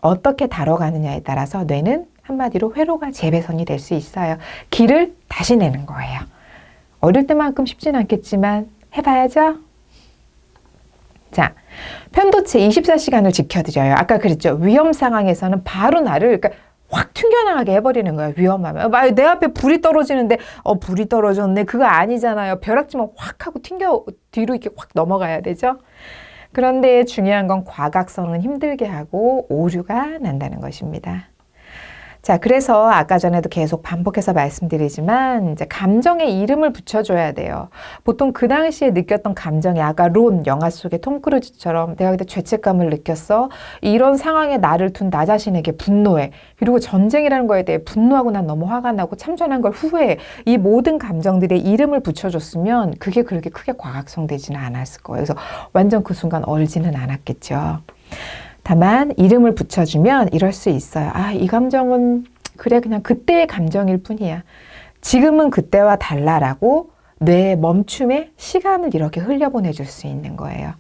어떻게 다뤄가느냐에 따라서 뇌는 한마디로 회로가 재배선이 될 수 있어요. 기를 다시 내는 거예요. 어릴 때만큼 쉽진 않겠지만 해봐야죠. 자, 편도체 24시간을 지켜드려요. 아까 그랬죠. 위험 상황에서는 바로 나를 그러니까 확 튕겨나가게 해버리는 거예요. 위험하면. 내 앞에 불이 떨어지는데 불이 떨어졌네. 그거 아니잖아요. 벼락치면 확 하고 뒤로 이렇게 확 넘어가야 되죠. 그런데 중요한 건 과각성은 힘들게 하고 오류가 난다는 것입니다. 자, 그래서 아까 전에도 계속 반복해서 말씀드리지만 이제 감정에 이름을 붙여줘야 돼요. 보통 그 당시에 느꼈던 감정이 아까 론 영화 속의 톰 크루즈처럼 내가 그때 죄책감을 느꼈어. 이런 상황에 나를 둔 나 자신에게 분노해. 그리고 전쟁이라는 거에 대해 분노하고 난 너무 화가 나고 참전한 걸 후회해. 이 모든 감정들의 이름을 붙여줬으면 그게 그렇게 크게 과각성되지는 않았을 거예요. 그래서 완전 그 순간 얼지는 않았겠죠. 다만 이름을 붙여주면 이럴 수 있어요. 이 감정은 그래 그냥 그때의 감정일 뿐이야. 지금은 그때와 달라라고 뇌의 멈춤에 시간을 이렇게 흘려보내줄 수 있는 거예요.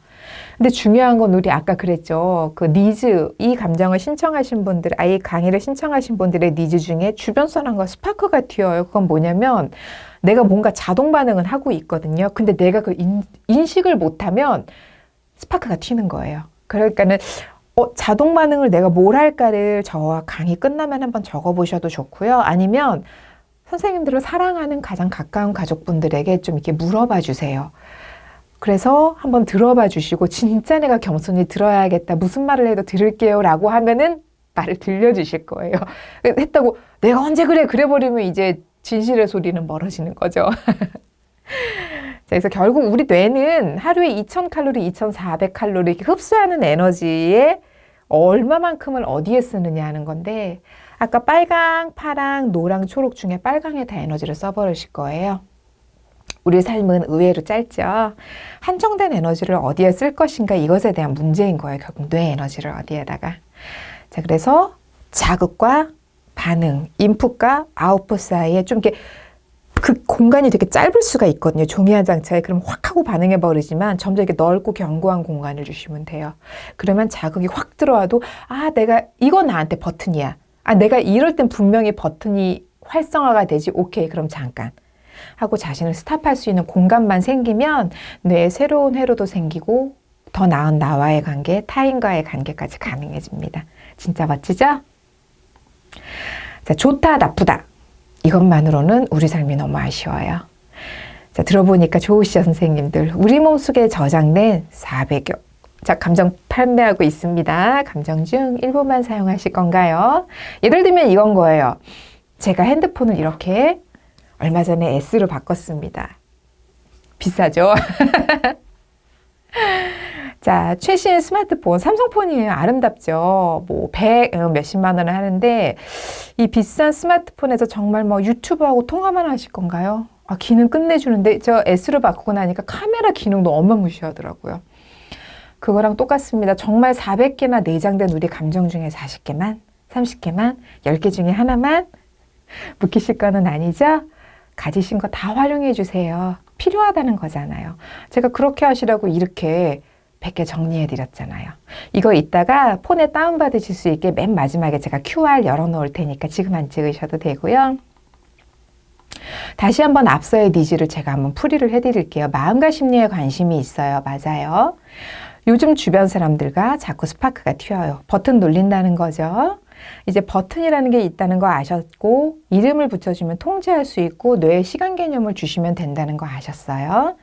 근데 중요한 건 우리 아까 그랬죠. 그 니즈, 이 감정을 신청하신 분들, 이 강의를 신청하신 분들의 니즈 중에 주변 사람과 스파크가 튀어요. 그건 뭐냐면 내가 뭔가 자동 반응은 하고 있거든요. 근데 내가 그 인식을 못하면 스파크가 튀는 거예요. 그러니까는 자동 반응을 내가 뭘 할까를 저와 강의 끝나면 한번 적어보셔도 좋고요. 아니면 선생님들을 사랑하는 가장 가까운 가족분들에게 좀 이렇게 물어봐 주세요. 그래서 한번 들어봐 주시고 진짜 내가 겸손히 들어야겠다. 무슨 말을 해도 들을게요 라고 하면은 말을 들려주실 거예요. 했다고 내가 언제 그래 버리면 이제 진실의 소리는 멀어지는 거죠. 그래서 결국 우리 뇌는 하루에 2000칼로리, 2400칼로리 이렇게 흡수하는 에너지에 얼마만큼을 어디에 쓰느냐 하는 건데 아까 빨강, 파랑, 노랑, 초록 중에 빨강에 다 에너지를 써버리실 거예요. 우리 삶은 의외로 짧죠. 한정된 에너지를 어디에 쓸 것인가 이것에 대한 문제인 거예요. 결국 뇌 에너지를 어디에다가. 자, 그래서 자극과 반응, 인풋과 아웃풋 사이에 좀 이렇게 그 공간이 되게 짧을 수가 있거든요. 종이 한 장 차에. 그럼 확 하고 반응해 버리지만 점점 이렇게 넓고 견고한 공간을 주시면 돼요. 그러면 자극이 확 들어와도 이거 나한테 버튼이야. 내가 이럴 땐 분명히 버튼이 활성화가 되지. 오케이, 그럼 잠깐. 하고 자신을 스탑할 수 있는 공간만 생기면 뇌에 새로운 회로도 생기고 더 나은 나와의 관계, 타인과의 관계까지 가능해집니다. 진짜 멋지죠? 자, 좋다, 나쁘다. 이것만으로는 우리 삶이 너무 아쉬워요. 자, 들어보니까 좋으시죠, 선생님들. 우리 몸속에 저장된 400여. 자, 감정 판매하고 있습니다. 감정 중 일부만 사용하실 건가요? 예를 들면 이건 거예요. 제가 핸드폰을 이렇게 얼마 전에 S로 바꿨습니다. 비싸죠? 자, 최신 스마트폰, 삼성폰이에요. 아름답죠. 뭐, 100 몇십만 원을 하는데, 이 비싼 스마트폰에서 정말 유튜브하고 통화만 하실 건가요? 기능 끝내주는데, 저 S로 바꾸고 나니까 카메라 기능도 어마무시하더라고요. 그거랑 똑같습니다. 정말 400개나 내장된 우리 감정 중에 40개만, 30개만, 10개 중에 하나만 묵히실 거는 아니죠? 가지신 거 다 활용해 주세요. 필요하다는 거잖아요. 제가 그렇게 하시라고 이렇게 100개 정리해 드렸잖아요. 이거 이따가 폰에 다운받으실 수 있게 맨 마지막에 제가 QR 열어놓을 테니까 지금 안 찍으셔도 되고요. 다시 한번 앞서의 니즈를 제가 한번 풀이를 해드릴게요. 마음과 심리에 관심이 있어요. 맞아요. 요즘 주변 사람들과 자꾸 스파크가 튀어요. 버튼 눌린다는 거죠. 이제 버튼이라는 게 있다는 거 아셨고 이름을 붙여주면 통제할 수 있고 뇌에 시간 개념을 주시면 된다는 거 아셨어요?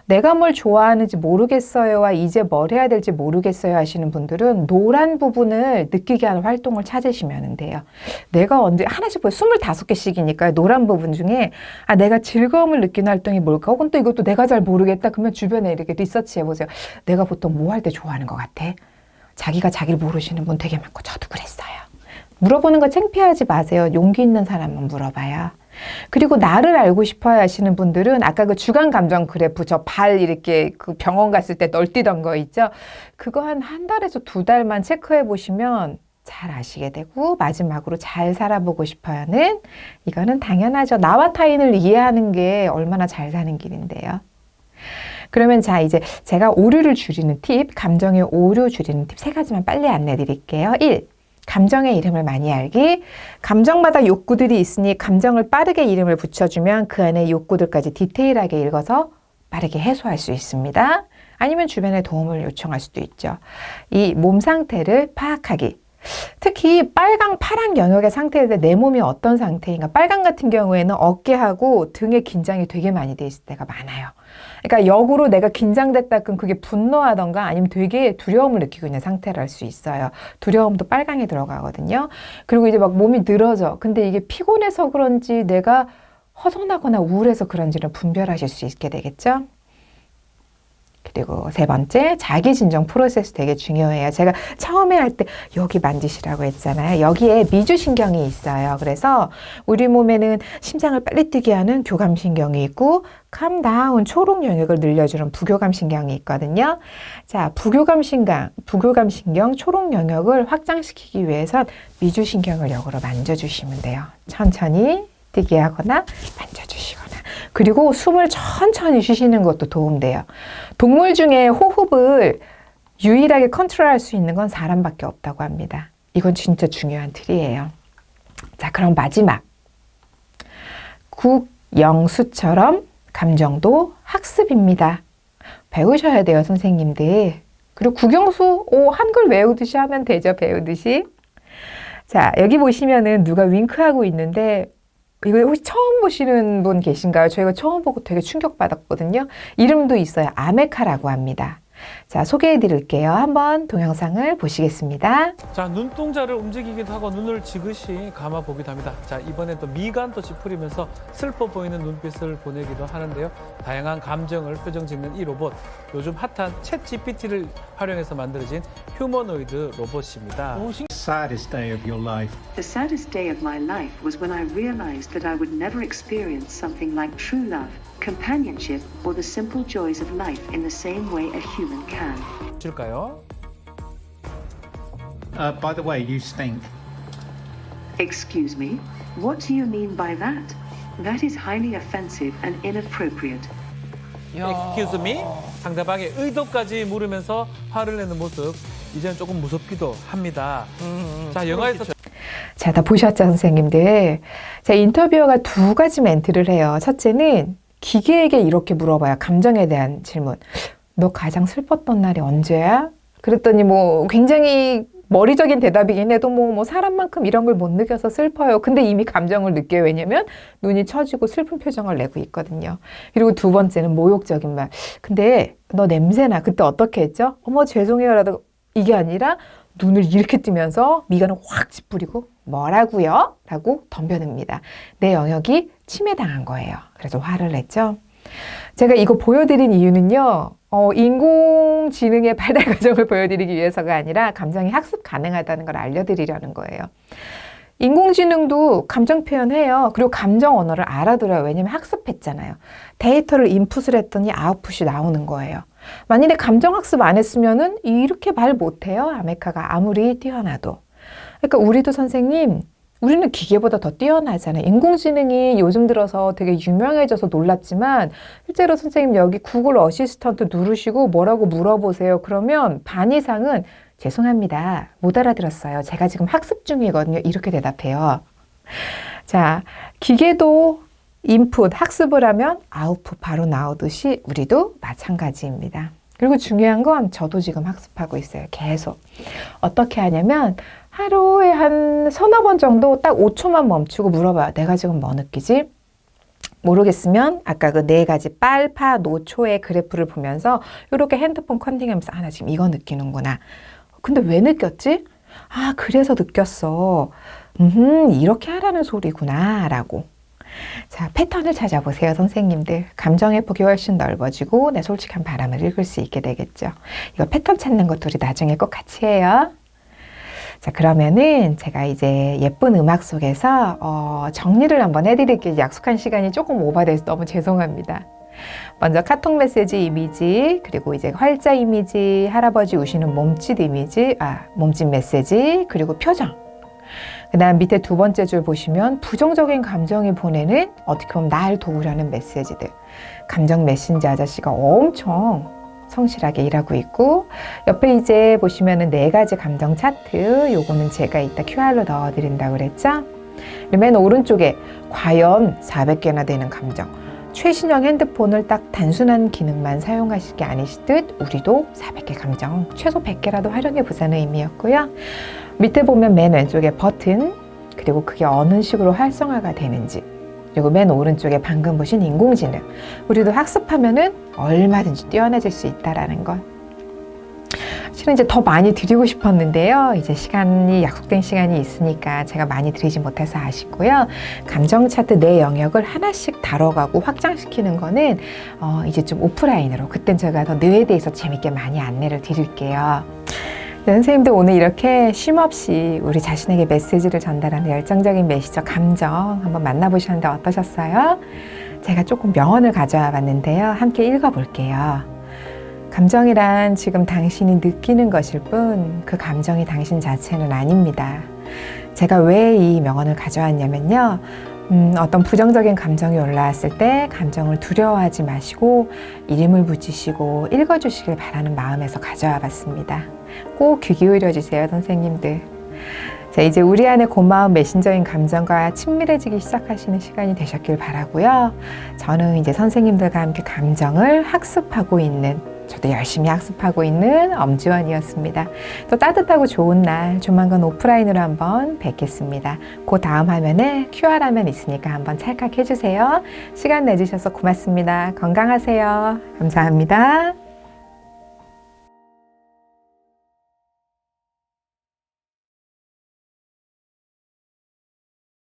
내가 뭘 좋아하는지 모르겠어요와 이제 뭘 해야 될지 모르겠어요 하시는 분들은 노란 부분을 느끼게 하는 활동을 찾으시면 돼요. 내가 언제 하나씩 보여 25개씩이니까 노란 부분 중에 내가 즐거움을 느끼는 활동이 뭘까? 혹은 또 이것도 내가 잘 모르겠다. 그러면 주변에 이렇게 리서치 해보세요. 내가 보통 뭐 할 때 좋아하는 것 같아? 자기가 자기를 모르시는 분 되게 많고 저도 그랬어요. 물어보는 거 창피하지 마세요. 용기 있는 사람만 물어봐요. 그리고 나를 알고 싶어야 하시는 분들은 아까 그 주간 감정 그래프 저 발 이렇게 그 병원 갔을 때 널뛰던 거 있죠? 그거 한 달에서 2달만 체크해 보시면 잘 아시게 되고 마지막으로 잘 살아보고 싶어요는 이거는 당연하죠. 나와 타인을 이해하는 게 얼마나 잘 사는 길인데요. 그러면 자 이제 제가 오류를 줄이는 팁, 감정의 오류 줄이는 팁 3가지만 빨리 안내 드릴게요. 1. 감정의 이름을 많이 알기. 감정마다 욕구들이 있으니 감정을 빠르게 이름을 붙여주면 그 안에 욕구들까지 디테일하게 읽어서 빠르게 해소할 수 있습니다. 아니면 주변에 도움을 요청할 수도 있죠. 이 몸 상태를 파악하기. 특히 빨강, 파랑 영역의 상태일 때 내 몸이 어떤 상태인가. 빨강 같은 경우에는 어깨하고 등에 긴장이 되게 많이 돼 있을 때가 많아요. 그러니까 역으로 내가 긴장됐다 그럼 그게 분노하던가 아니면 되게 두려움을 느끼고 있는 상태를 알 수 있어요. 두려움도 빨강에 들어가거든요. 그리고 이제 막 몸이 늘어져. 근데 이게 피곤해서 그런지 내가 허전하거나 우울해서 그런지를 분별하실 수 있게 되겠죠. 그리고 3번째, 자기 진정 프로세스 되게 중요해요. 제가 처음에 할 때 여기 만지시라고 했잖아요. 여기에 미주신경이 있어요. 그래서 우리 몸에는 심장을 빨리 뛰게 하는 교감신경이 있고 캄다운 초록 영역을 늘려주는 부교감신경이 있거든요. 자, 부교감신경 초록 영역을 확장시키기 위해선 미주신경을 역으로 만져주시면 돼요. 천천히 뛰게 하거나 만져주시거나. 그리고 숨을 천천히 쉬시는 것도 도움돼요. 동물 중에 호흡을 유일하게 컨트롤할 수 있는 건 사람밖에 없다고 합니다. 이건 진짜 중요한 팁이에요. 자, 그럼 마지막. 국영수처럼 감정도 학습입니다. 배우셔야 돼요, 선생님들. 그리고 국영수, 한글 외우듯이 하면 되죠, 배우듯이. 자, 여기 보시면은 누가 윙크하고 있는데 이거 혹시 처음 보시는 분 계신가요? 저희가 처음 보고 되게 충격받았거든요. 이름도 있어요. 아메카라고 합니다. 자, 소개해 드릴게요. 한번 동영상을 보시겠습니다. 자, 눈동자를 움직이기도 하고 눈을 지그시 감아 보기도 합니다. 자, 이번엔 또 미간도 찌푸리면서 슬퍼 보이는 눈빛을 보내기도 하는데요. 다양한 감정을 표정 짓는 이 로봇, 요즘 핫한 챗 GPT를 활용해서 만들어진 휴머노이드 로봇입니다. Saddest day of your life. The saddest day of my life was when I realized that I would never experience something like true love, companionship, or the simple joys of life in the same way a human can. 실까요? By the way, you stink. Excuse me? What do you mean by that? That is highly offensive and inappropriate. Excuse me? 상대방의 의도까지 물으면서 화를 내는 모습, 이제는 조금 무섭기도 합니다. 자, 영화에서 자, 다 보셨죠, 선생님들? 자, 인터뷰어가 2가지 멘트를 해요. 첫째는 기계에게 이렇게 물어봐요. 감정에 대한 질문. 너 가장 슬펐던 날이 언제야? 그랬더니 뭐 굉장히 머리적인 대답이긴 해도 뭐 사람만큼 이런 걸 못 느껴서 슬퍼요. 근데 이미 감정을 느껴요. 왜냐면 눈이 처지고 슬픈 표정을 내고 있거든요. 그리고 2번째는 모욕적인 말. 근데 너 냄새나. 그때 어떻게 했죠? 어머 죄송해요라도 이게 아니라 눈을 이렇게 뜨면서 미간을 확 찌푸리고 뭐라고요? 라고 덤벼듭니다. 내 영역이 침해당한 거예요. 그래서 화를 냈죠. 제가 이거 보여드린 이유는요. 인공지능의 발달 과정을 보여드리기 위해서가 아니라 감정이 학습 가능하다는 걸 알려드리려는 거예요. 인공지능도 감정 표현해요. 그리고 감정 언어를 알아들어요. 왜냐면 학습했잖아요. 데이터를 인풋을 했더니 아웃풋이 나오는 거예요. 만일에 감정 학습 안 했으면은 이렇게 말 못해요. 아메카가 아무리 뛰어나도. 그러니까 우리도 선생님, 우리는 기계보다 더 뛰어나잖아요. 인공지능이 요즘 들어서 되게 유명해져서 놀랐지만 실제로 선생님 여기 구글 어시스턴트 누르시고 뭐라고 물어보세요. 그러면 반 이상은 죄송합니다. 못 알아들었어요. 제가 지금 학습 중이거든요. 이렇게 대답해요. 자, 기계도 인풋, 학습을 하면 아웃풋 바로 나오듯이 우리도 마찬가지입니다. 그리고 중요한 건 저도 지금 학습하고 있어요. 계속. 어떻게 하냐면 하루에 한 서너 번 정도 딱 5초만 멈추고 물어봐요. 내가 지금 뭐 느끼지? 모르겠으면 아까 그 4가지 빨파 노초의 그래프를 보면서 이렇게 핸드폰 컨닝하면서 나 지금 이거 느끼는구나. 근데 왜 느꼈지? 그래서 느꼈어. 이렇게 하라는 소리구나 라고. 자, 패턴을 찾아보세요, 선생님들. 감정의 폭이 훨씬 넓어지고 내 솔직한 바람을 읽을 수 있게 되겠죠. 이거 패턴 찾는 것도 우리 나중에 꼭 같이 해요. 자, 그러면은 제가 이제 예쁜 음악 속에서 정리를 한번 해드릴게요. 약속한 시간이 조금 오버돼서 너무 죄송합니다. 먼저 카톡 메시지 이미지, 그리고 이제 활자 이미지, 할아버지 우시는 몸짓 이미지, 몸짓 메시지, 그리고 표정. 그 다음 밑에 두 번째 줄 보시면 부정적인 감정이 보내는 어떻게 보면 날 도우려는 메시지들. 감정 메신저 아저씨가 엄청 성실하게 일하고 있고, 옆에 이제 보시면은 4가지 감정 차트, 요거는 제가 이따 QR로 넣어드린다고 그랬죠? 그리고 맨 오른쪽에 과연 400개나 되는 감정. 최신형 핸드폰을 딱 단순한 기능만 사용하실 게 아니시듯 우리도 400개 감정, 최소 100개라도 활용해 보자는 의미였고요. 밑에 보면 맨 왼쪽에 버튼, 그리고 그게 어느 식으로 활성화가 되는지, 그리고 맨 오른쪽에 방금 보신 인공지능. 우리도 학습하면은 얼마든지 뛰어나질 수 있다라는 것. 실은 이제 더 많이 드리고 싶었는데요. 이제 약속된 시간이 있으니까 제가 많이 드리지 못해서 아쉽고요. 감정 차트 내 영역을 하나씩 다뤄가고 확장시키는 거는 이제 좀 오프라인으로, 그땐 제가 더 뇌에 대해서 재밌게 많이 안내를 드릴게요. 네, 선생님들 오늘 이렇게 쉼없이 우리 자신에게 메시지를 전달하는 열정적인 메시저 감정 한번 만나보셨는데 어떠셨어요? 제가 조금 명언을 가져와 봤는데요. 함께 읽어볼게요. 감정이란 지금 당신이 느끼는 것일 뿐 그 감정이 당신 자체는 아닙니다. 제가 왜 이 명언을 가져왔냐면요. 어떤 부정적인 감정이 올라왔을 때 감정을 두려워하지 마시고 이름을 붙이시고 읽어주시길 바라는 마음에서 가져와 봤습니다. 꼭 귀 기울여 주세요, 선생님들. 자, 이제 우리 안에 고마운 메신저인 감정과 친밀해지기 시작하시는 시간이 되셨길 바라고요. 저는 이제 선생님들과 함께 감정을 학습하고 있는, 저도 열심히 학습하고 있는 엄지원이었습니다. 또 따뜻하고 좋은 날 조만간 오프라인으로 한번 뵙겠습니다. 그 다음 화면에 QR 화면 있으니까 한번 찰칵 해주세요. 시간 내주셔서 고맙습니다. 건강하세요. 감사합니다.